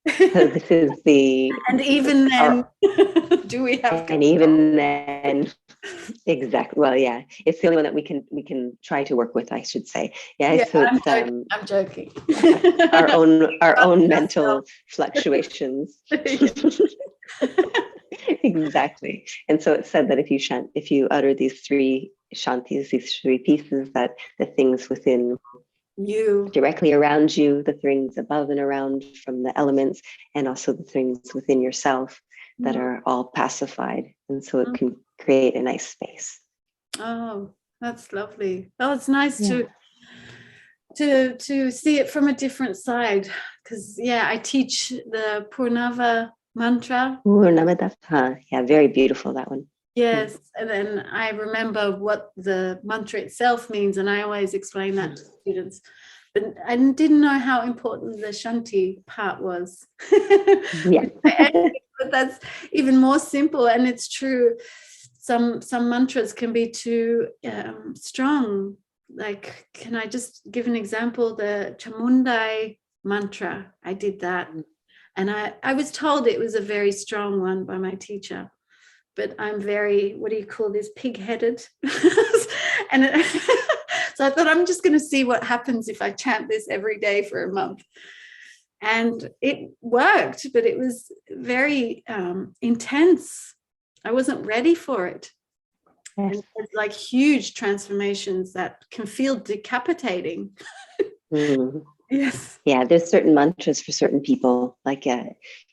Speaker 2: So this is the
Speaker 1: and even then do we have
Speaker 2: and even then exactly, well, yeah, it's the only one that we can try to work with, I should say. Yeah, so it's
Speaker 1: I'm joking.
Speaker 2: our own mental fluctuations. Exactly. And so it's said that if you utter these three shantis, these three pieces, that the things within you, directly around you, the things above and around from the elements, and also the things within yourself that are all pacified. And so it can create a nice space.
Speaker 1: Oh, that's lovely. Oh, it's nice to see it from a different side, because I teach the Purnava mantra.
Speaker 2: Yeah, very beautiful, that one.
Speaker 1: Yes, and then I remember what the mantra itself means, and I always explain that to students. But I didn't know how important the Shanti part was.
Speaker 2: Yeah.
Speaker 1: But that's even more simple, and it's true. Some mantras can be too strong. Like, can I just give an example? The Chamundai mantra, I did that. And I was told it was a very strong one by my teacher. But I'm very, what do you call this, pig-headed? And so I thought, I'm just going to see what happens if I chant this every day for a month. And it worked, but it was very intense. I wasn't ready for it. Yes. And it's like huge transformations that can feel decapitating. Yes.
Speaker 2: Yeah, there's certain mantras for certain people. Like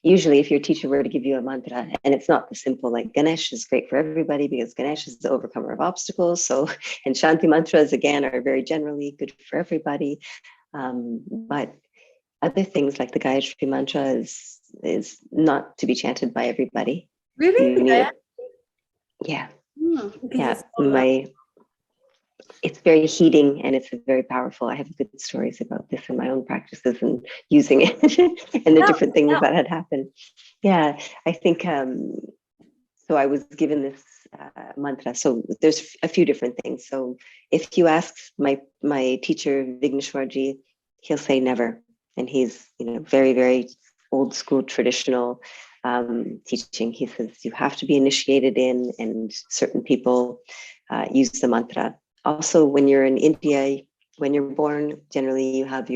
Speaker 2: usually if your teacher were to give you a mantra, and it's not the simple, like Ganesh is great for everybody because Ganesh is the overcomer of obstacles. So, and Shanti Mantras, again, are very generally good for everybody. But other things like the Gayatri Mantra is not to be chanted by everybody.
Speaker 1: Really?
Speaker 2: Yeah. It's very heating and it's very powerful. I have good stories about this in my own practices and using it and the different things that had happened. Yeah, I think, so I was given this mantra. So there's a few different things. So if you ask my teacher, Vigneshwarji, he'll say never. And he's, very, very old school, traditional teaching. He says you have to be initiated in, and certain people use the mantra. Also, when you're in India, when you're born, generally you have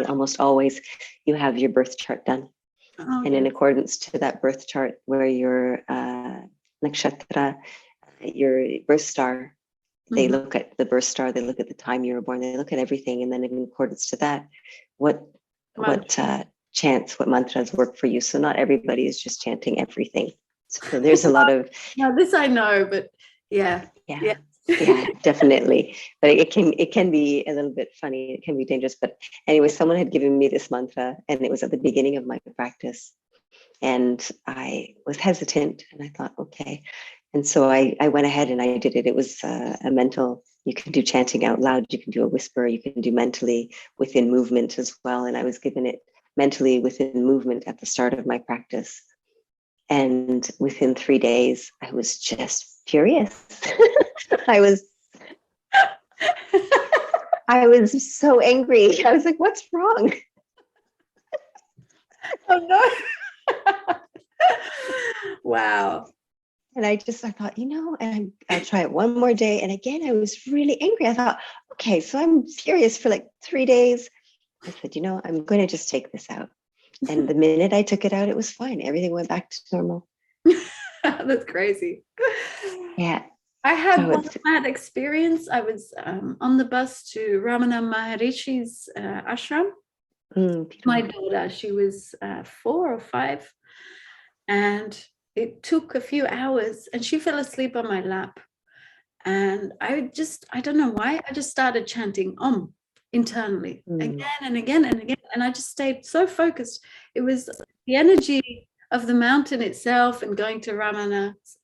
Speaker 2: almost always, you have your birth chart done. Oh, and in accordance to that birth chart, where your nakshatra, your birth star, they look at the birth star, they look at the time you were born, they look at everything. And then in accordance to that, what chants, what mantras work for you. So not everybody is just chanting everything. So there's a lot of...
Speaker 1: Now this I know, but yeah,
Speaker 2: definitely. But it can be a little bit funny. It can be dangerous. But anyway, someone had given me this mantra, and it was at the beginning of my practice. And I was hesitant, and I thought, okay. And so I went ahead and I did it. It was a mental, you can do chanting out loud, you can do a whisper, you can do mentally within movement as well. And I was given it mentally within movement at the start of my practice. And within 3 days, I was just furious. I was so angry. I was like, what's wrong?
Speaker 1: Oh no. Wow.
Speaker 2: And I thought, and I'll try it one more day. And again, I was really angry. I thought, okay, so I'm furious for like 3 days. I said, I'm going to just take this out. And the minute I took it out, it was fine. Everything went back to normal.
Speaker 1: That's crazy.
Speaker 2: Yeah.
Speaker 1: I had
Speaker 2: So
Speaker 1: one mad experience. I was on the bus to Ramana Maharishi's ashram. My daughter, she was 4 or 5, and it took a few hours, and she fell asleep on my lap. And I don't know why, I just started chanting Om internally again and again and again. And I just stayed so focused. It was the energy of the mountain itself and going to Ramana's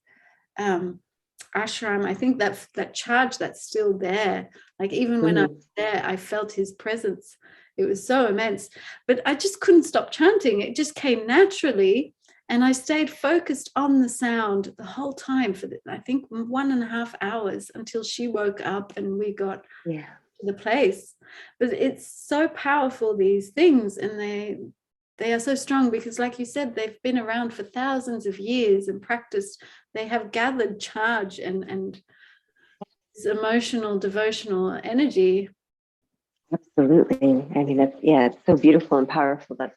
Speaker 1: ashram. I think that charge that's still there. Like even when I was there, I felt his presence. It was so immense. But I just couldn't stop chanting. It just came naturally. And I stayed focused on the sound the whole time for, I think, 1.5 hours until she woke up and we got to the place. But it's so powerful, these things, and they are so strong because, like you said, they've been around for thousands of years and practiced. They have gathered charge and this emotional, devotional energy.
Speaker 2: Absolutely. I mean, it's so beautiful and powerful that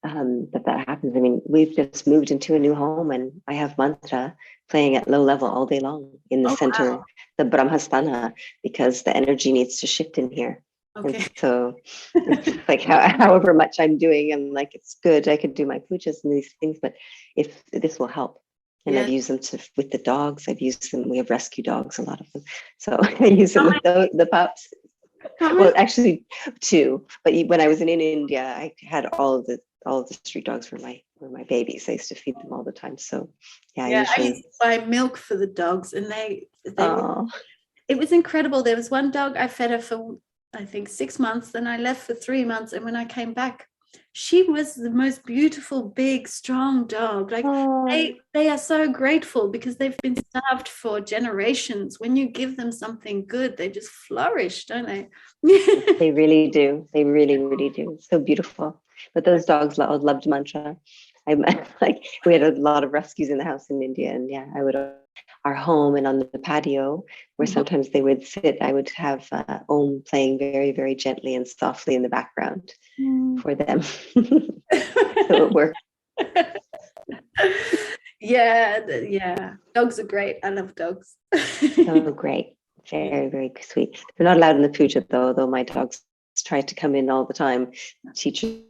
Speaker 2: happens. I mean, we've just moved into a new home and I have mantra playing at low level all day long in the center, the Brahma Sthana, because the energy needs to shift in here. Okay. And so it's like however much I'm doing, I'm like, it's good. I could do my pujas and these things, but if this will help. And I've used them with the dogs. I've used them. We have rescue dogs, a lot of them. So I use them with the pups. Well, actually 2. But when I was in India, I had all of the street dogs were my babies. I used to feed them all the time. So I used to
Speaker 1: buy milk for the dogs, and they it was incredible. There was one dog I fed her for, I think, 6 months. Then I left for 3 months, and when I came back, she was the most beautiful, big, strong dog. Like they are so grateful because they've been starved for generations. When you give them something good, they just flourish, don't they?
Speaker 2: They really do. They really, really do. So beautiful. But those dogs loved mantra. Like we had a lot of rescues in the house in India, and I would our home and on the patio where sometimes they would sit. I would have Om playing very, very gently and softly in the background for them. So it worked.
Speaker 1: Yeah. Dogs are great. I love dogs.
Speaker 2: So great. Very, very sweet. They're not allowed in the puja though my dogs try to come in all the time. Teachers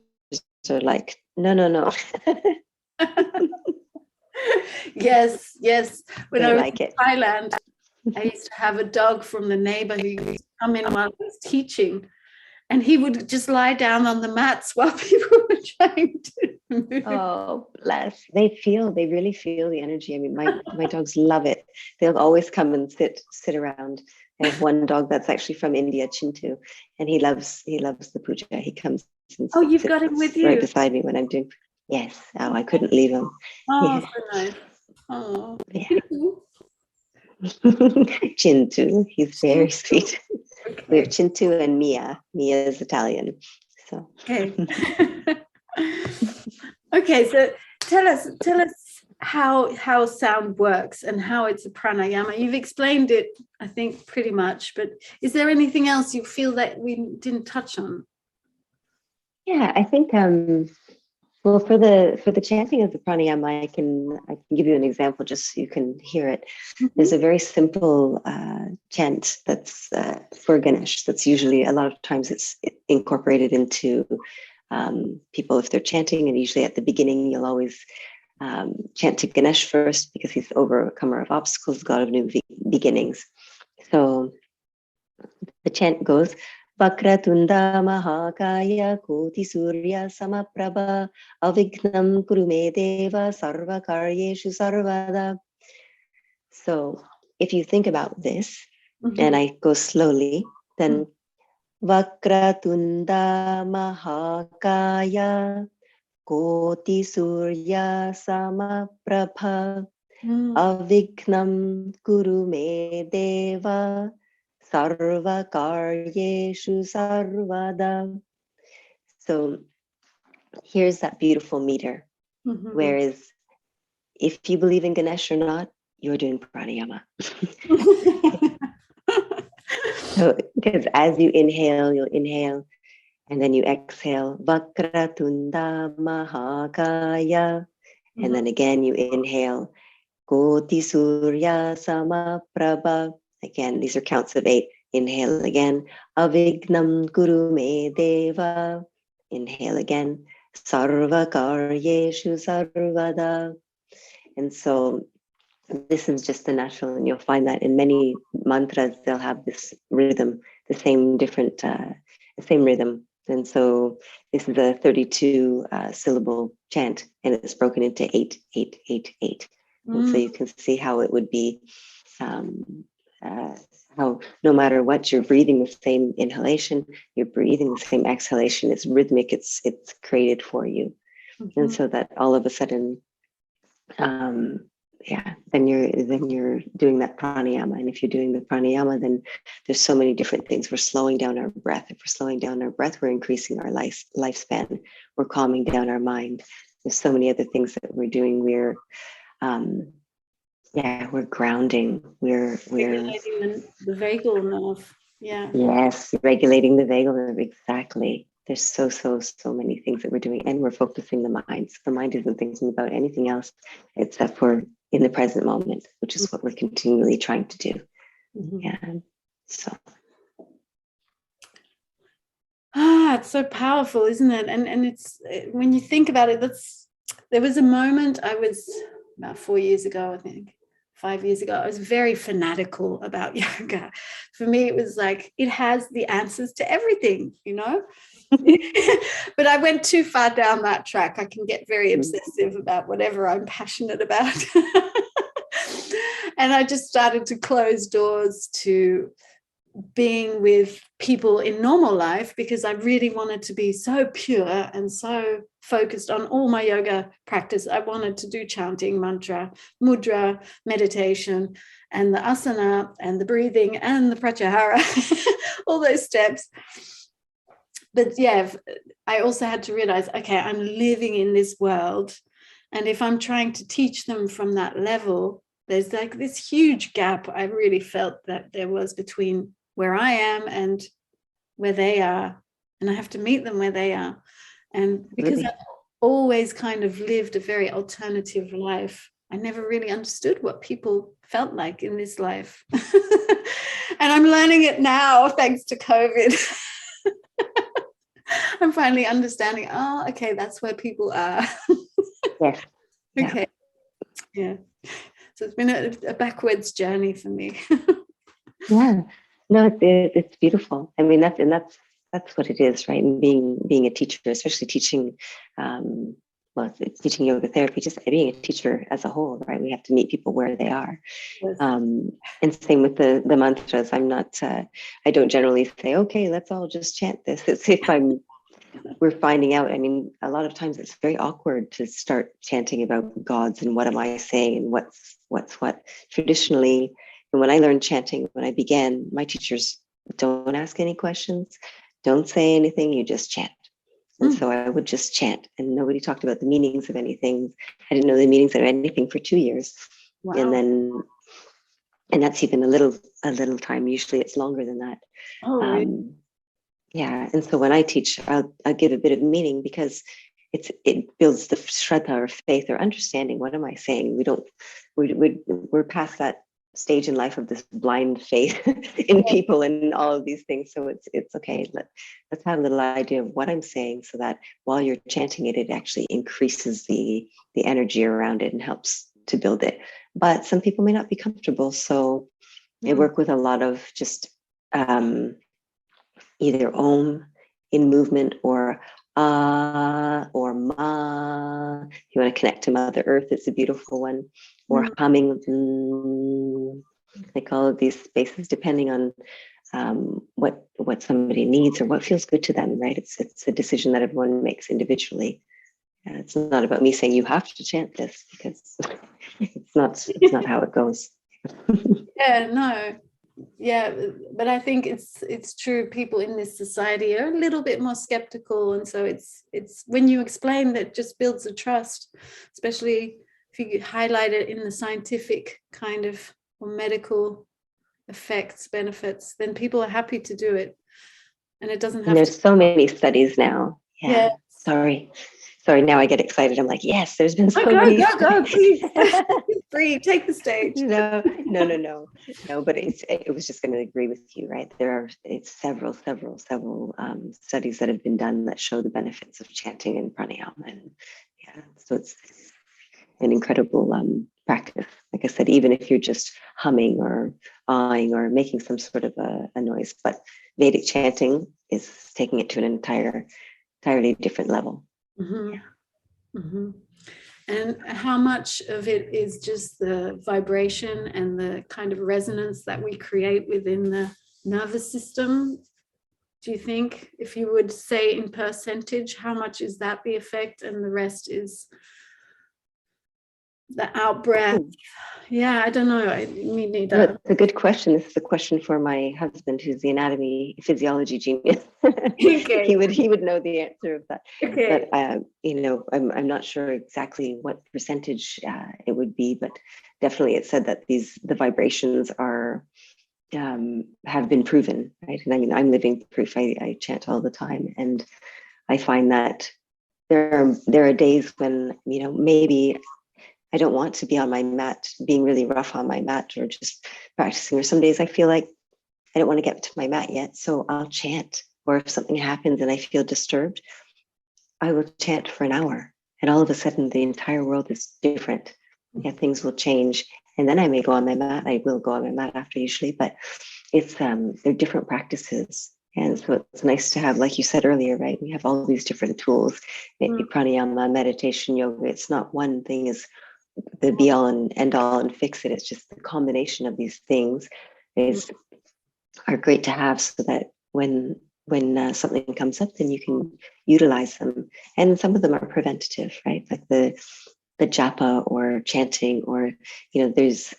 Speaker 2: are like, no.
Speaker 1: Yes. When I was
Speaker 2: in
Speaker 1: Thailand, I used to have a dog from the neighbor who used to come in while I was teaching, and he would just lie down on the mats while people were trying to move.
Speaker 2: Oh, bless. They really feel the energy. I mean, my dogs love it. They'll always come and sit around. I have one dog that's actually from India, Chintu, and he loves the puja. He comes and
Speaker 1: you've got him with you
Speaker 2: right beside me when I'm doing. Yes. Oh, I couldn't leave him.
Speaker 1: So nice. Oh,
Speaker 2: yeah. Chintu, he's very sweet. Okay. We have Chintu and Mia. Mia is Italian. So
Speaker 1: okay, so tell us how sound works and how it's a pranayama. You've explained it, I think, pretty much, but is there anything else you feel that we didn't touch on?
Speaker 2: I think well, for the chanting of the pranayama, I can give you an example just so you can hear it. There's a very simple chant that's for Ganesh. That's usually, a lot of times it's incorporated into people if they're chanting, and usually at the beginning you'll always chant to Ganesh first because he's the overcomer of obstacles, god of new beginnings. So the chant goes, Vakratunda Mahakaya Koti Surya Samaprabha Avignam Kurume Deva Sarva Karyeshu Sarvada. So if you think about this, and I go slowly, then Vakratunda Mahakaya Koti Surya Samaprabha Avignam Kurume Deva Sarva Karyeshu Sarvada. So here's that beautiful meter. Whereas if you believe in Ganesh or not, you're doing pranayama. So because as you inhale, you'll inhale, and then you exhale, Vakratunda Mahakaya, and then again you inhale, Koti Surya Samaprabha. Again, these are counts of 8. Inhale again. Avignam Kuru Me Deva. Inhale again. Sarva Karyeshu Sarvada. And so this is just the natural, and you'll find that in many mantras, they'll have this rhythm, the same rhythm. And so this is a 32 syllable chant, and it's broken into 8, 8, 8, 8. And so you can see how it would be, how no matter what, you're breathing the same inhalation, you're breathing the same exhalation. It's rhythmic, it's created for you. And so that all of a sudden, then you're doing that pranayama. And if you're doing the pranayama, then there's so many different things. We're slowing down our breath. If we're slowing down our breath, we're increasing our lifespan. We're calming down our mind. There's so many other things that we're doing. We're grounding. We're
Speaker 1: regulating the vagal nerve. Yeah.
Speaker 2: Yes, regulating the vagal nerve. Exactly. There's so many things that we're doing, and we're focusing the mind. So the mind isn't thinking about anything else except for in the present moment, which is what we're continually trying to do. Yeah. So.
Speaker 1: It's so powerful, isn't it? And it's, when you think about it, there was a moment, I was about 4 years ago, I think, 5 years ago, I was very fanatical about yoga. For me, it was like, it has the answers to everything, you know? But I went too far down that track. I can get very obsessive about whatever I'm passionate about. And I just started to close doors to being with people in normal life, because I really wanted to be so pure and so focused on all my yoga practice. I wanted to do chanting, mantra, mudra, meditation, and the asana and the breathing and the pratyahara, all those steps. But yeah, I also had to realize, okay, I'm living in this world. And if I'm trying to teach them from that level, there's like this huge gap I really felt that there was between where I am and where they are. And I have to meet them where they are. And because I've always kind of lived a very alternative life, I never really understood what people felt like in this life. And I'm learning it now, thanks to COVID. I'm finally understanding, okay, that's where people are.
Speaker 2: Yes.
Speaker 1: Okay. Yeah. So it's been a backwards journey for me.
Speaker 2: Yeah. No, it's beautiful. I mean, that's what it is, right? And being a teacher, especially teaching, teaching yoga therapy, just being a teacher as a whole, right? We have to meet people where they are. Yes. And same with the mantras. I'm not, I don't generally say, okay, let's all just chant this. It's if we're finding out, I mean, a lot of times it's very awkward to start chanting about gods and what am I saying and what's what. Traditionally, and when I learned chanting, when I began, my teachers don't ask any questions, don't say anything, you just chant. And so I would just chant, and nobody talked about the meanings of anything. I didn't know the meanings of anything for 2 years. Wow. And that's even a little time. Usually it's longer than that. Oh, really? Yeah. And so when I teach, I'll give a bit of meaning, because it builds the shraddha or faith or understanding. What am I saying? We're past that stage in life of this blind faith in people and all of these things. So it's okay. Let's have a little idea of what I'm saying, so that while you're chanting it, it actually increases the energy around it and helps to build it. But some people may not be comfortable. So I work with a lot of just either om in movement or or ma. If you want to connect to Mother Earth, it's a beautiful one. Or humming, like all of these spaces, depending on what somebody needs or what feels good to them, right? It's a decision that everyone makes individually. It's not about me saying you have to chant this, because it's not how it goes.
Speaker 1: Yeah, no. Yeah, but I think it's true. People in this society are a little bit more skeptical, and so it's when you explain, that just builds a trust, especially if you highlight it in the scientific kind of or medical effects, benefits, then people are happy to do it, and it doesn't have.
Speaker 2: And there's so many studies now. Yeah. Sorry. Sorry, now I get excited. I'm like, yes, there's been so many.
Speaker 1: Go, please. Free, take the stage.
Speaker 2: No. But it was just going to agree with you, right? It's several studies that have been done that show the benefits of chanting and pranayama, and so it's an incredible practice. Like I said, even if you're just humming or awing or making some sort of a noise, but Vedic chanting is taking it to an entirely different level.
Speaker 1: Mm-hmm. Mm-hmm. And how much of it is just the vibration and the kind of resonance that we create within the nervous system? Do you think, if you would say in percentage, how much is that the effect and the rest is the out breath? Yeah, I don't know. Me neither.
Speaker 2: No, it's a good question. This is a question for my husband, who's the anatomy physiology genius.
Speaker 1: Okay.
Speaker 2: He would know the answer of that.
Speaker 1: Okay.
Speaker 2: But I'm not sure exactly what percentage it would be, but definitely it said that the vibrations are have been proven, right? And I mean, I'm living proof. I chant all the time, and I find that there are days when maybe I don't want to be on my mat, being really rough on my mat or just practicing. Or some days I feel like I don't want to get to my mat yet, so I'll chant. Or if something happens and I feel disturbed, I will chant for an hour. And all of a sudden, the entire world is different. Yeah, things will change. And then I may go on my mat. I will go on my mat after usually, but it's they're different practices. And so it's nice to have, like you said earlier, right? We have all these different tools, pranayama, meditation, yoga. It's not one thing is the be all and end all and fix it. It's just the combination of these things are great to have, so that when something comes up, then you can utilize them. And some of them are preventative, right? Like the japa or chanting, or there's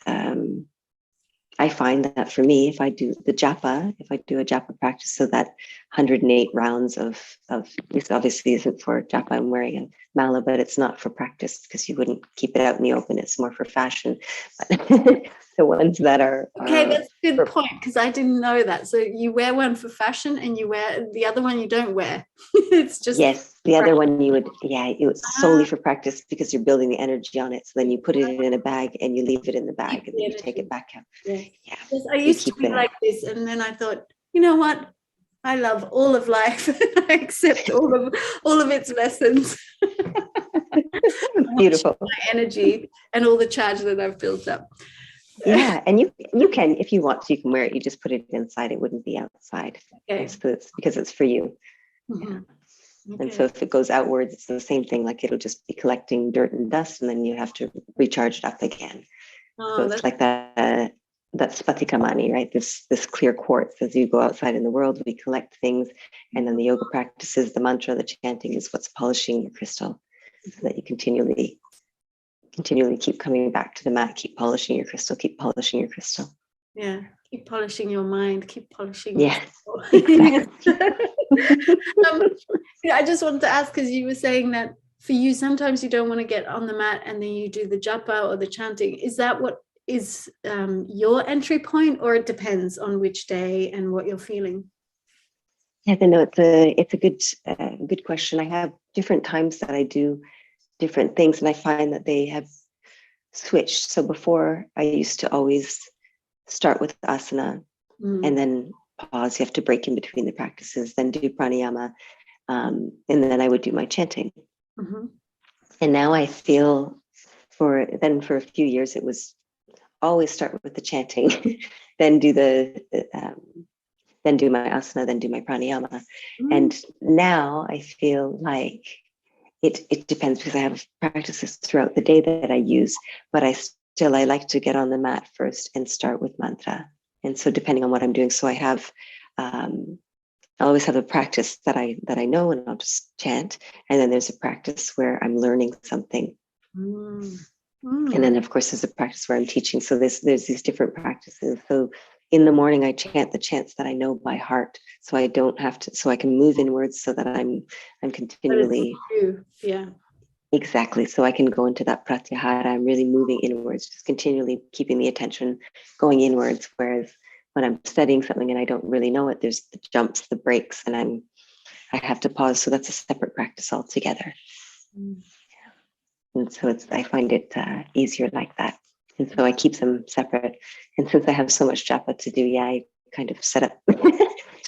Speaker 2: I find that for me, if I do a japa practice, so that 108 rounds of this obviously isn't for japa. I'm wearing a mala, but it's not for practice because you wouldn't keep it out in the open. It's more for fashion. But the ones that are
Speaker 1: okay, that's a good point, because I didn't know that. So you wear one for fashion, and you wear the other one you don't wear. It's just
Speaker 2: the other one you would it's solely for practice, because you're building the energy on it. So then you put it in a bag and you leave it in the bag, and then you take it back out.
Speaker 1: Yeah. I used to be like this, and then I thought, you know what? I love all of life. I accept all of its lessons.
Speaker 2: Beautiful.
Speaker 1: My energy and all the charge that I've built up.
Speaker 2: Yeah, and you can, if you want to, you can wear it. You just put it inside. It wouldn't be outside. Okay. So it's because it's for you. Mm-hmm. Yeah. Okay. And so if it goes outwards, it's the same thing. Like it'll just be collecting dirt and dust, and then you have to recharge it up again. So it's like that spatikamani, right? This clear quartz. As you go outside in the world, we collect things, and then the yoga practices, the mantra, the chanting is what's polishing your crystal, so that you continually keep coming back to the mat, keep polishing your crystal.
Speaker 1: Yeah, keep polishing your mind, keep polishing.
Speaker 2: Yes, exactly.
Speaker 1: I just wanted to ask, because you were saying that for you, sometimes you don't want to get on the mat and then you do the japa or the chanting. Is that what is your entry point, or it depends on which day and what you're feeling?
Speaker 2: Yeah, no, it's a good question. I have different times that I do different things, and I find that they have switched. So before, I used to always start with asana and then pause. You have to break in between the practices, then do pranayama, and then I would do my chanting. Mm-hmm. And now I feel for a few years, it was always start with the chanting, then do then do my asana, then do my pranayama. And now I feel like it depends, because I have practices throughout the day that I use, but I like to get on the mat first and start with mantra. And so depending on what I'm doing, so I have, I always have a practice that I know, and I'll just chant. And then there's a practice where I'm learning something. And then of course there's a practice where I'm teaching. So there's these different practices. So in the morning, I chant the chants that I know by heart, so I don't have to, so I can move inwards, so that I'm continually.
Speaker 1: Yeah.
Speaker 2: Exactly. So I can go into that pratyahara. I'm really moving inwards, just continually keeping the attention going inwards. Whereas when I'm studying something and I don't really know it, there's the jumps, the breaks, and I have to pause. So that's a separate practice altogether. And so I find it easier like that. And so I keep them separate. And since I have so much japa to do, I kind of set up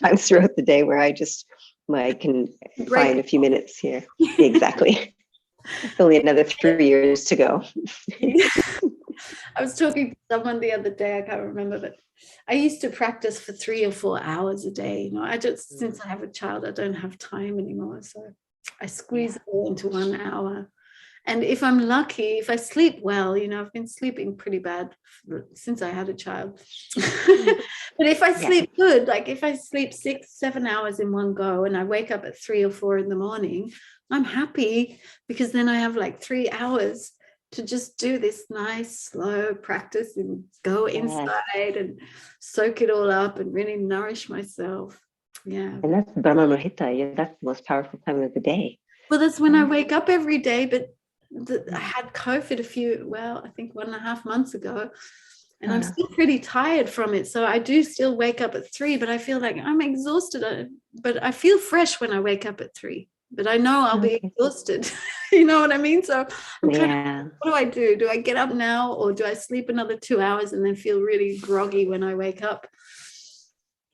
Speaker 2: times throughout the day where I can find a few minutes here. Exactly. It's only another 3 years to go.
Speaker 1: I was talking to someone the other day, I can't remember, but I used to practice for 3 or 4 hours a day. Since I have a child, I don't have time anymore. So I squeeze it all into 1 hour. And if I'm lucky, if I sleep well, I've been sleeping pretty bad since I had a child. But if I sleep good, like if I sleep 6-7 hours in one go and I wake up at 3 or 4 in the morning, I'm happy, because then I have like 3 hours to just do this nice, slow practice and go inside and soak it all up and really nourish myself. Yeah.
Speaker 2: And that's Brahma Muhurta. That's the most powerful time of the day.
Speaker 1: Well, that's when I wake up every day, but I had COVID I think 1.5 months ago, and I'm still pretty tired from it. So I do still wake up at 3, but I feel like I'm exhausted. But I feel fresh when I wake up at 3, but I know I'll be exhausted. You know what I mean? So I'm kind of, what do I do? Do I get up now, or do I sleep another 2 hours and then feel really groggy when I wake up?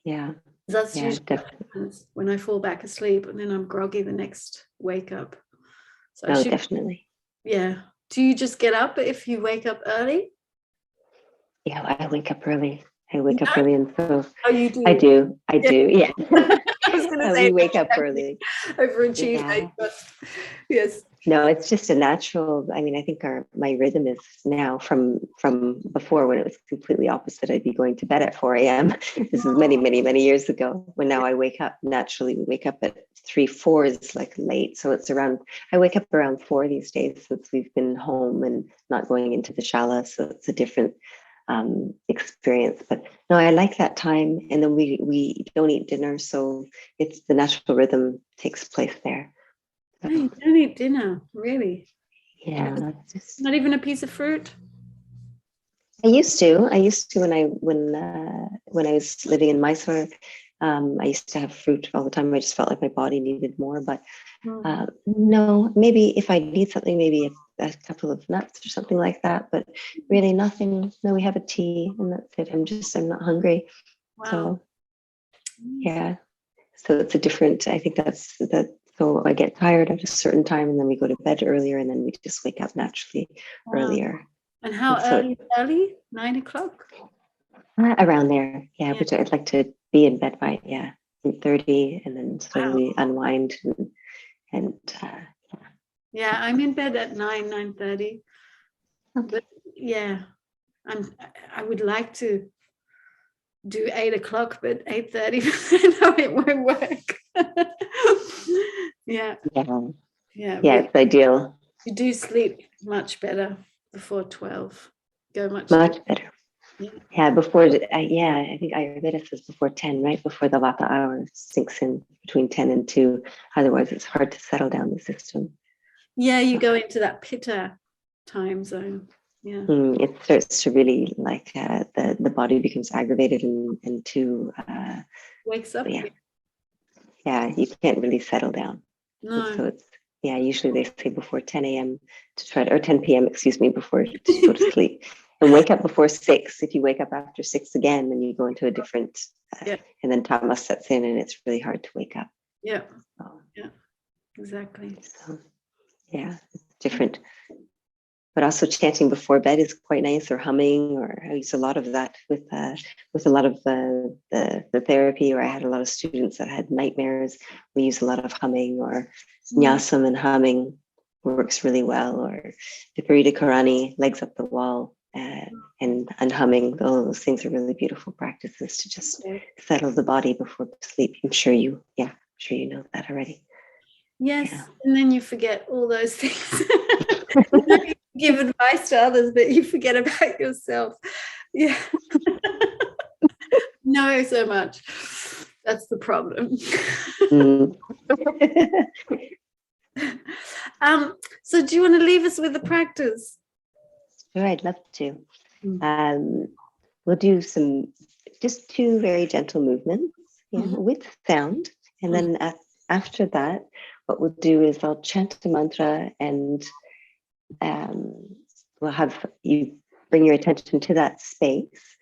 Speaker 2: Yeah.
Speaker 1: That's usually what happens when I fall back asleep, and then I'm groggy the next wake up. So
Speaker 2: definitely.
Speaker 1: Yeah. Do you just get up if you wake up early?
Speaker 2: Yeah, I wake up early. And so
Speaker 1: you do?
Speaker 2: I do. Yeah.
Speaker 1: I was going to say
Speaker 2: we wake up early.
Speaker 1: Overachieve, but yes.
Speaker 2: No, it's just a natural. I mean, I think my rhythm is now from before, when it was completely opposite. I'd be going to bed at 4 a.m. This is many, many, many years ago. When now I wake up naturally. We wake up at 3, 4 is like late. So I wake up around 4 these days, since we've been home and not going into the shala. So it's a different experience. But no, I like that time. And then we don't eat dinner. So it's the natural rhythm takes place there.
Speaker 1: Oh, you don't eat dinner, really?
Speaker 2: Yeah.
Speaker 1: Not even a piece of fruit?
Speaker 2: I used to when I was living in Mysore. I used to have fruit all the time. I just felt like my body needed more. But no, maybe if I need something, maybe a couple of nuts or something like that. But really nothing. No, we have a tea and that's it. I'm not hungry.
Speaker 1: Wow.
Speaker 2: So yeah. So it's a different. I think that's that. So I get tired at a certain time, and then we go to bed earlier, and then we just wake up naturally earlier.
Speaker 1: And how early? 9 o'clock?
Speaker 2: Around there, yeah. But I'd like to be in bed by 8:30, and then slowly unwind and
Speaker 1: yeah, I'm in bed at 9:30. But yeah, I would like to do 8 o'clock, but 8:30, no, it won't work. Yeah,
Speaker 2: it's ideal.
Speaker 1: You do sleep much better before 12. Go much
Speaker 2: better. Yeah, before I think Ayurveda says before 10, right before the Vata hour sinks in, between 10 and 2. Otherwise, it's hard to settle down the system.
Speaker 1: Yeah, you go into that Pitta time zone. Yeah,
Speaker 2: it starts to really the body becomes aggravated and too
Speaker 1: wakes up.
Speaker 2: Yeah, you can't really settle down.
Speaker 1: No.
Speaker 2: So it's usually they say before 10 a.m. to try to, or 10 p.m. before to go to sleep, and wake up before 6. If you wake up after 6 again, then you go into a different and then tamas sets in, and it's really hard to wake up.
Speaker 1: Yeah. Yeah, exactly.
Speaker 2: So it's different. But also chanting before bed is quite nice, or humming, or I use a lot of that with a lot of the therapy, or I had a lot of students that had nightmares. We use a lot of humming, or nyasam and humming works really well, or Viparita Karani, legs up the wall, and humming. Those things are really beautiful practices to just settle the body before sleep. I'm sure you know that already.
Speaker 1: Yes, and then you forget all those things. You give advice to others, but you forget about yourself. Yeah. No, so much. That's the problem. So do you want to leave us with the practice?
Speaker 2: Sure, I'd love to. We'll do just 2 very gentle movements with sound. And then after that, what we'll do is I'll chant the mantra, and we'll have you bring your attention to that space,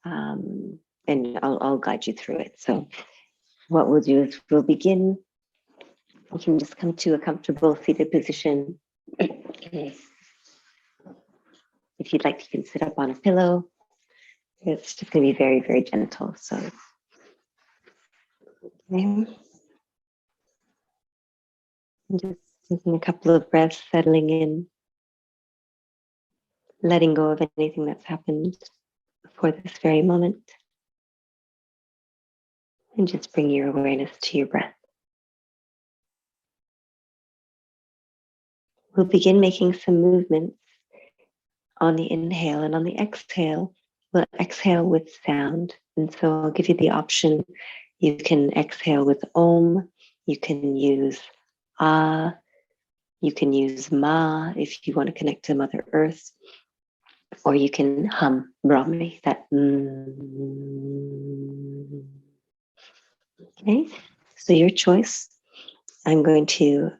Speaker 2: and I'll guide you through it. So what we'll do is we'll begin. You can just come to a comfortable seated position. Okay. If you'd like, you can sit up on a pillow. It's just going to be very, very gentle. So, okay. And just taking a couple of breaths, settling in, letting go of anything that's happened before this very moment. And just bring your awareness to your breath. We'll begin making some movements on the inhale, and on the exhale, we'll exhale with sound. And so I'll give you the option. You can exhale with Om, you can use Ah, you can use Ma if you want to connect to Mother Earth, or you can hum Brahmi, that Okay, so your choice. I'm going to,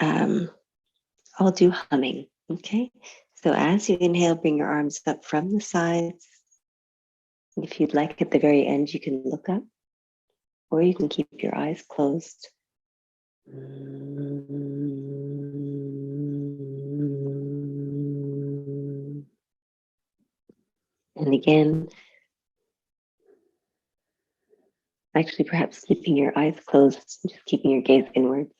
Speaker 2: I'll do humming, okay? So as you inhale, bring your arms up from the sides. If you'd like, at the very end, you can look up, or you can keep your eyes closed. And again, actually perhaps keeping your eyes closed, just keeping your gaze inwards.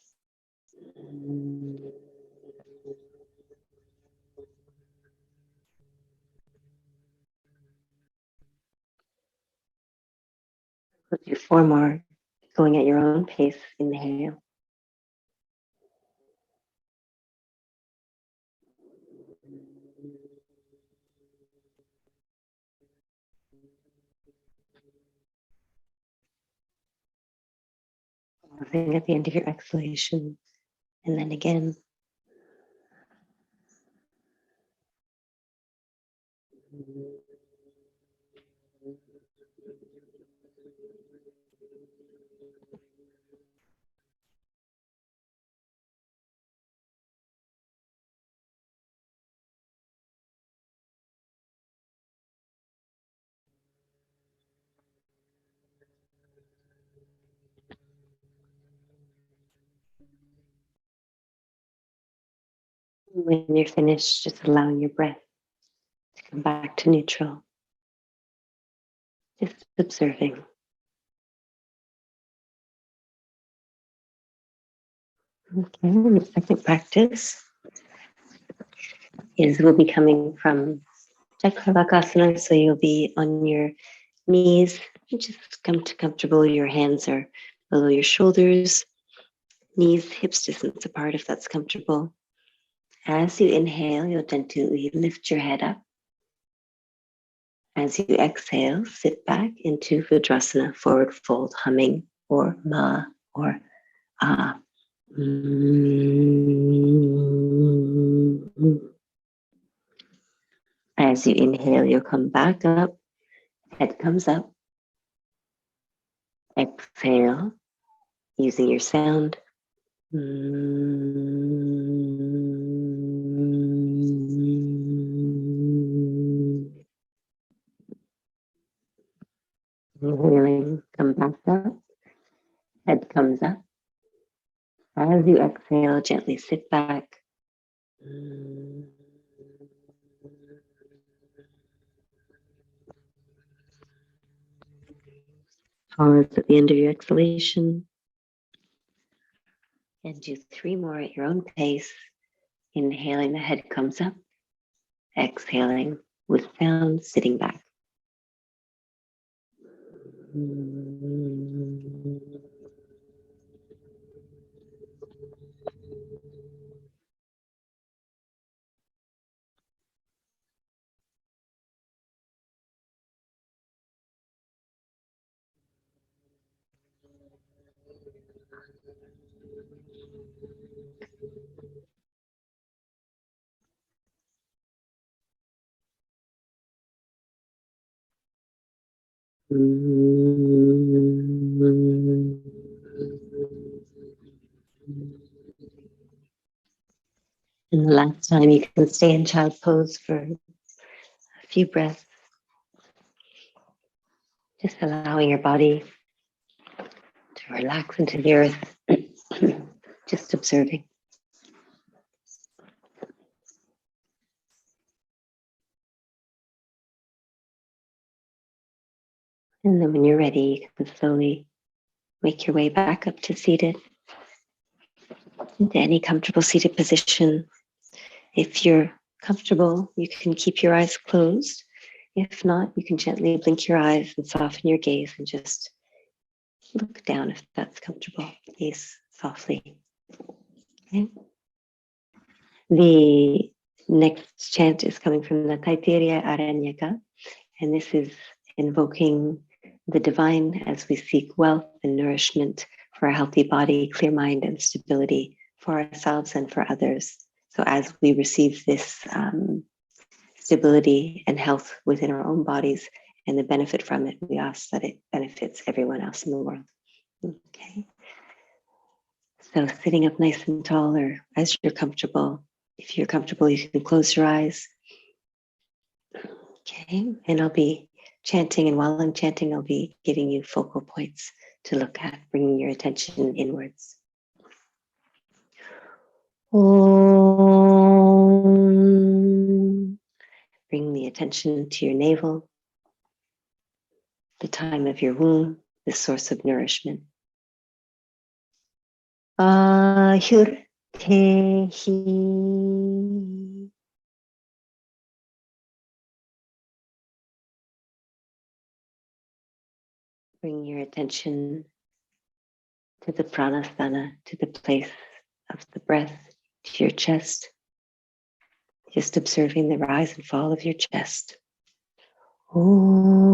Speaker 2: We'll do 4 more, going at your own pace. Inhale. Pausing at the end of your exhalation, and then again. When you're finished, just allowing your breath to come back to neutral. Just observing. Okay, and the second practice is we'll be coming from Chakravakasana, so you'll be on your knees. Just come to comfortable. Your hands are below your shoulders, knees hips distance apart if that's comfortable. As you inhale, you'll gently lift your head up. As you exhale, sit back into Vajrasana, forward fold, humming, or Ma, or Ah. As you inhale, you'll come back up, head comes up. Exhale, using your sound. Inhaling, come back up, head comes up. As you exhale, gently sit back. Pause at the end of your exhalation. And do 3 more at your own pace. Inhaling, the head comes up. Exhaling with sound, sitting back. last time, you can stay in child pose for a few breaths, just allowing your body to relax into the earth, just observing. And then when you're ready, you can slowly make your way back up to seated, into any comfortable seated position. If you're comfortable, you can keep your eyes closed. If not, you can gently blink your eyes and soften your gaze and just look down if that's comfortable. Gaze softly. Okay. The next chant is coming from the Taittiriya Aranyaka, and this is invoking the divine as we seek wealth and nourishment for a healthy body, clear mind, and stability for ourselves and for others. So as we receive this stability and health within our own bodies and the benefit from it, we ask that it benefits everyone else in the world. Okay. So sitting up nice and tall, or as you're comfortable. If you're comfortable, you can close your eyes. Okay, and I'll be chanting, and while I'm chanting, I'll be giving you focal points to look at, bringing your attention inwards. Om. Bring the attention to your navel, the time of your womb, the source of nourishment. Ayur Tehi. Bring your attention to the Brahma Sthana, to the place of the breath, to your chest. Just observing the rise and fall of your chest. Om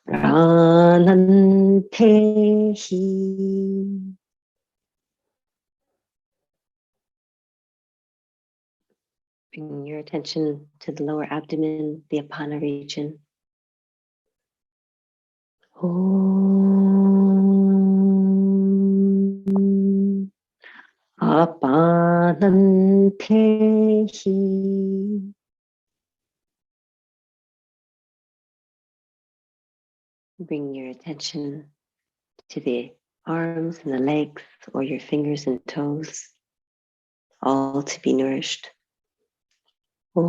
Speaker 2: Pranantehi. Bring your attention to the lower abdomen, the Apana region. Om Apanantehi. Bring your attention to the arms and the legs, or your fingers and toes, all to be nourished. Om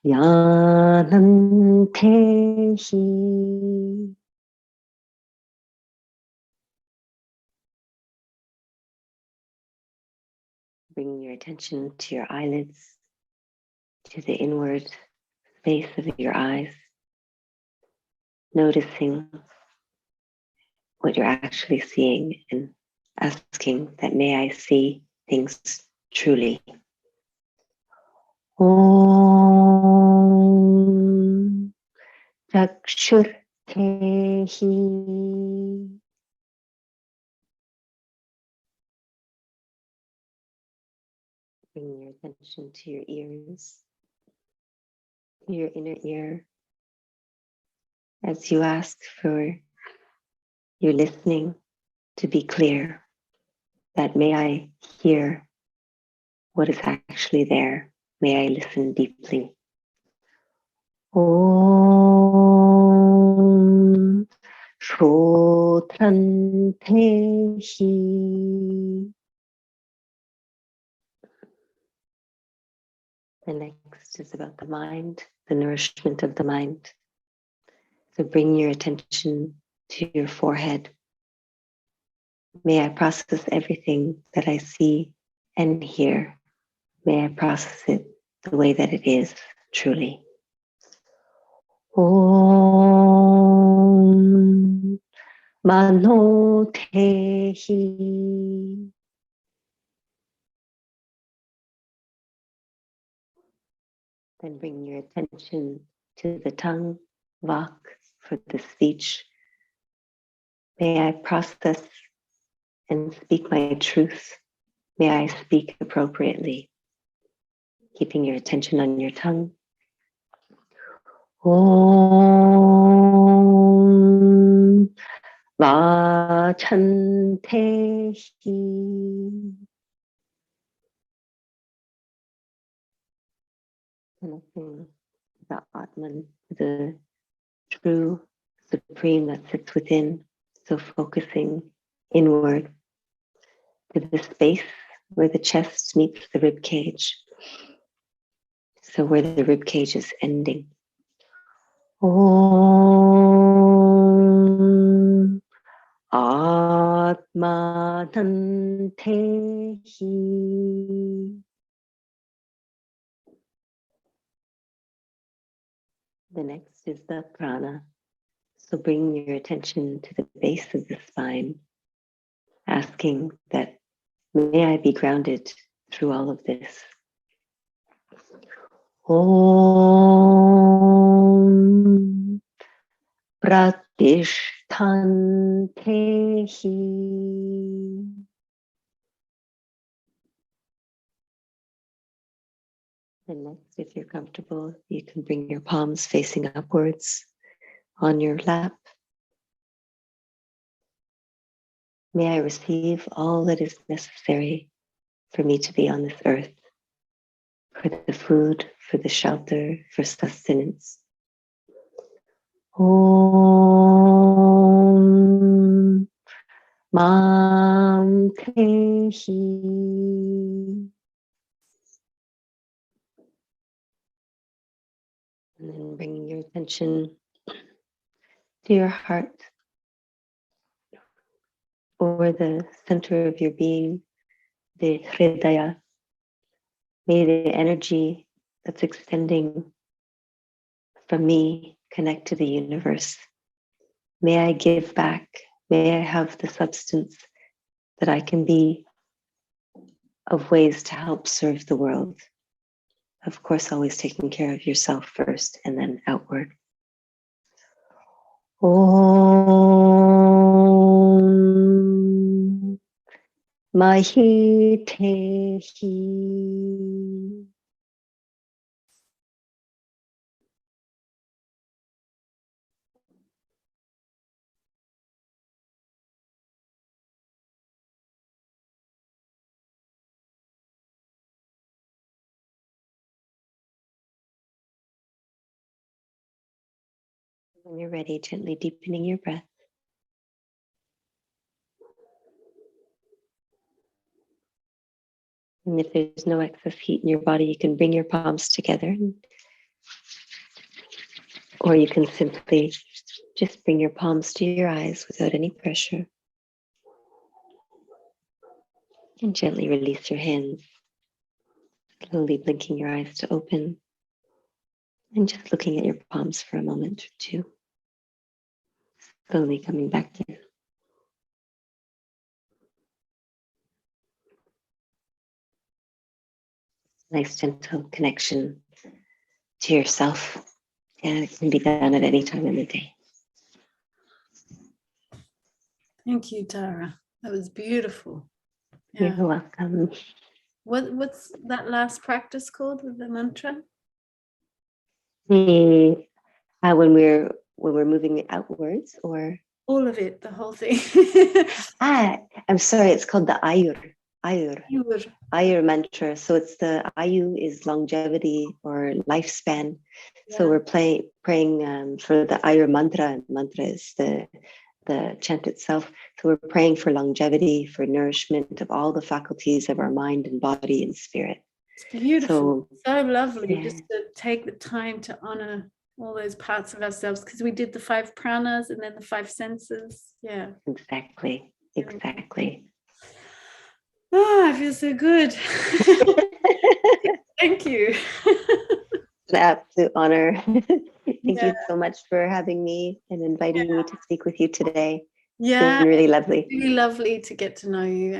Speaker 2: Yanantehi. Bring your attention to your eyelids, to the inward space of your eyes, noticing what you're actually seeing and asking that may I see things truly. Om Chakshur Tehi. Bring your attention to your ears, to your inner ear, as you ask for your listening to be clear, that may I hear what is actually there. May I listen deeply. Om Shotrantehi. The next is about the mind, the nourishment of the mind. So bring your attention to your forehead. May I process everything that I see and hear. May I process it the way that it is, truly. Om Manotehi. Then bring your attention to the tongue, vak, for the speech. May I process and speak my truth. May I speak appropriately, keeping your attention on your tongue. Om Chantehi. Connecting the Atman, the true supreme that sits within. So focusing inward to the space where the chest meets the rib cage. So where the rib cage is ending. Om Atmanantehi. The next is the prana. So bring your attention to the base of the spine, asking that may I be grounded through all of this. Om Pratishtantehi. And next, if you're comfortable, you can bring your palms facing upwards on your lap. May I receive all that is necessary for me to be on this earth, for the food, for the shelter, for sustenance. Om Mam Tehi. And then bringing your attention to your heart or the center of your being, the Hridaya. May the energy that's extending from me connect to the universe. May I give back. May I have the substance that I can be of ways to help serve the world. Of course, always taking care of yourself first and then outward. Om Mahitehi. When you're ready, gently deepening your breath. And if there's no excess heat in your body, you can bring your palms together. Or you can simply just bring your palms to your eyes without any pressure. And gently release your hands. Slowly blinking your eyes to open. And just looking at your palms for a moment or two. Slowly coming back in. Nice gentle connection to yourself. And it can be done at any time in the day.
Speaker 1: Thank you, Tara. That was beautiful. Yeah.
Speaker 2: You're welcome.
Speaker 1: What's that last practice called with the mantra?
Speaker 2: When we're moving outwards, or
Speaker 1: all of it, the whole thing.
Speaker 2: I'm sorry, it's called the Ayur Mantra. So it's the Ayu is longevity or lifespan. Yeah. So we're praying for the Ayur Mantra. Mantra is the chant itself. So we're praying for longevity, for nourishment of all the faculties of our mind and body and spirit.
Speaker 1: It's beautiful. So lovely, yeah. Just to take the time to honor all those parts of ourselves, because we did the 5 pranas and then the 5 senses. Yeah. Exactly. Oh, I feel so good. Thank you.
Speaker 2: An absolute honor. Thank you so much for having me and inviting me to speak with you today.
Speaker 1: Yeah.
Speaker 2: It's been really lovely.
Speaker 1: Really lovely to get to know you,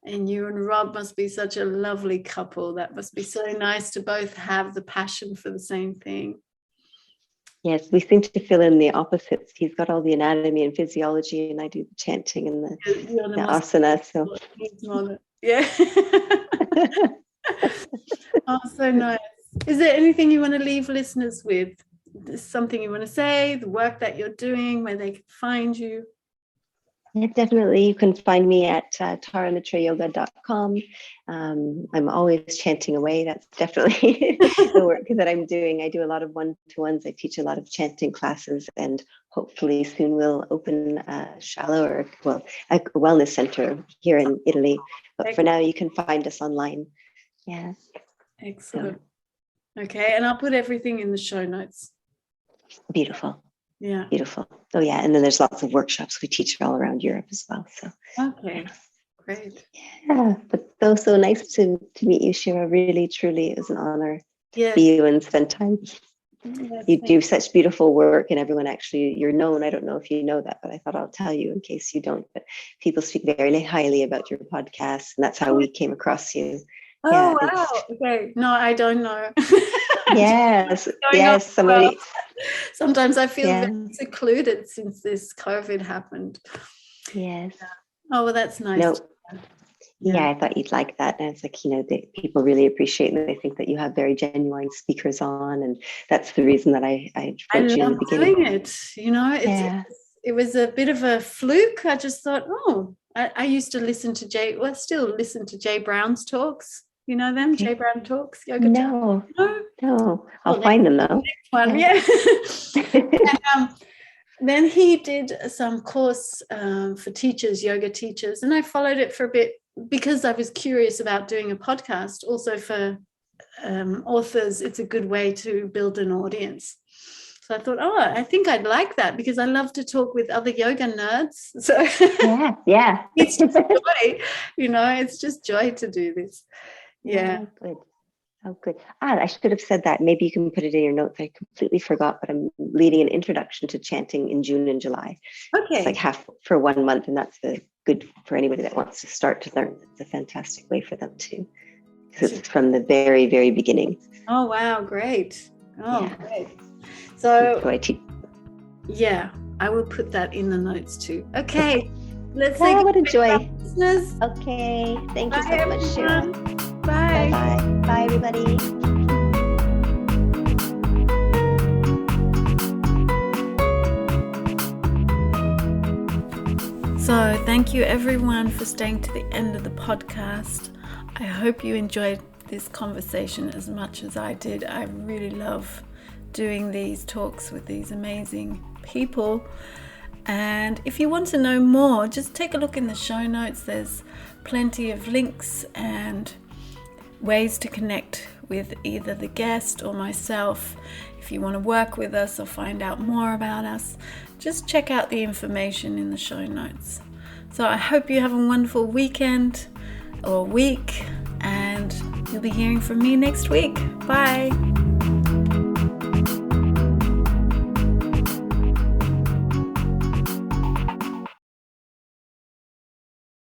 Speaker 1: and you and Rob must be such a lovely couple. That must be so nice to both have the passion for the same thing.
Speaker 2: Yes, we seem to fill in the opposites. He's got all the anatomy and physiology, and I do the chanting and the asana. So
Speaker 1: yeah. Oh, so nice. Is there anything you want to leave listeners with? Something you want to say, the work that you're doing, where they can find you?
Speaker 2: Yeah, definitely. You can find me at taramitrayoga.com. I'm always chanting away. That's definitely the work that I'm doing. I do a lot of one-to-ones. I teach a lot of chanting classes, and hopefully soon we'll open a wellness center here in Italy. But for now, you can find us online. Yeah.
Speaker 1: Excellent. Okay, and I'll put everything in the show notes.
Speaker 2: Beautiful.
Speaker 1: Yeah.
Speaker 2: Beautiful. Oh yeah, and then there's lots of workshops we teach all around Europe as well. So
Speaker 1: okay, great.
Speaker 2: Yeah, but so nice to meet you, Shira. Really, truly, it was an honor to see you and spend time.
Speaker 1: Yes,
Speaker 2: you do such beautiful work, and everyone you're known. I don't know if you know that, but I thought I'll tell you in case you don't. But people speak very highly about your podcast, and that's how we came across you.
Speaker 1: Oh, yeah, wow. Okay. No, I don't know.
Speaker 2: Yes. Somebody.
Speaker 1: Sometimes I feel very secluded since this COVID happened.
Speaker 2: Yes.
Speaker 1: Oh, well, that's nice.
Speaker 2: No. Yeah, I thought you'd like that. And it's like, people really appreciate it. They think that you have very genuine speakers on. And that's the reason that I approached you in the beginning.
Speaker 1: Doing it, it was a bit of a fluke. I just thought, I used to listen to still listen to JBrown's talks. You know them, JBrown talks? Yoga
Speaker 2: no. I'll find them though.
Speaker 1: Next one, yeah. And, then he did some course for teachers, yoga teachers, and I followed it for a bit because I was curious about doing a podcast. Also for authors, it's a good way to build an audience. So I thought, I think I'd like that because I love to talk with other yoga nerds. So
Speaker 2: yeah.
Speaker 1: It's just joy, it's just joy to do this. Yeah.
Speaker 2: Good. Oh, good. I should have said that. Maybe you can put it in your notes. I completely forgot, but I'm leading an introduction to chanting in June and July.
Speaker 1: Okay.
Speaker 2: It's like half for 1 month, and that's good for anybody that wants to start to learn. It's a fantastic way for them to, because it's from the very, very beginning.
Speaker 1: Oh, wow. Great. Great. So
Speaker 2: I teach.
Speaker 1: Yeah, I will put that in the notes too. Okay. Let's
Speaker 2: say what a joy.
Speaker 1: Listeners.
Speaker 2: Okay. Thank you so much, Shira.
Speaker 1: Bye.
Speaker 2: Bye. Bye, everybody.
Speaker 1: So thank you everyone for staying to the end of the podcast. I hope you enjoyed this conversation as much as I did. I really love doing these talks with these amazing people. And if you want to know more, just take a look in the show notes. There's plenty of links and ways to connect with either the guest or myself. If you want to work with us or find out more about us, just check out the information in the show notes. So I hope you have a wonderful weekend or week, and you'll be hearing from me next week. Bye.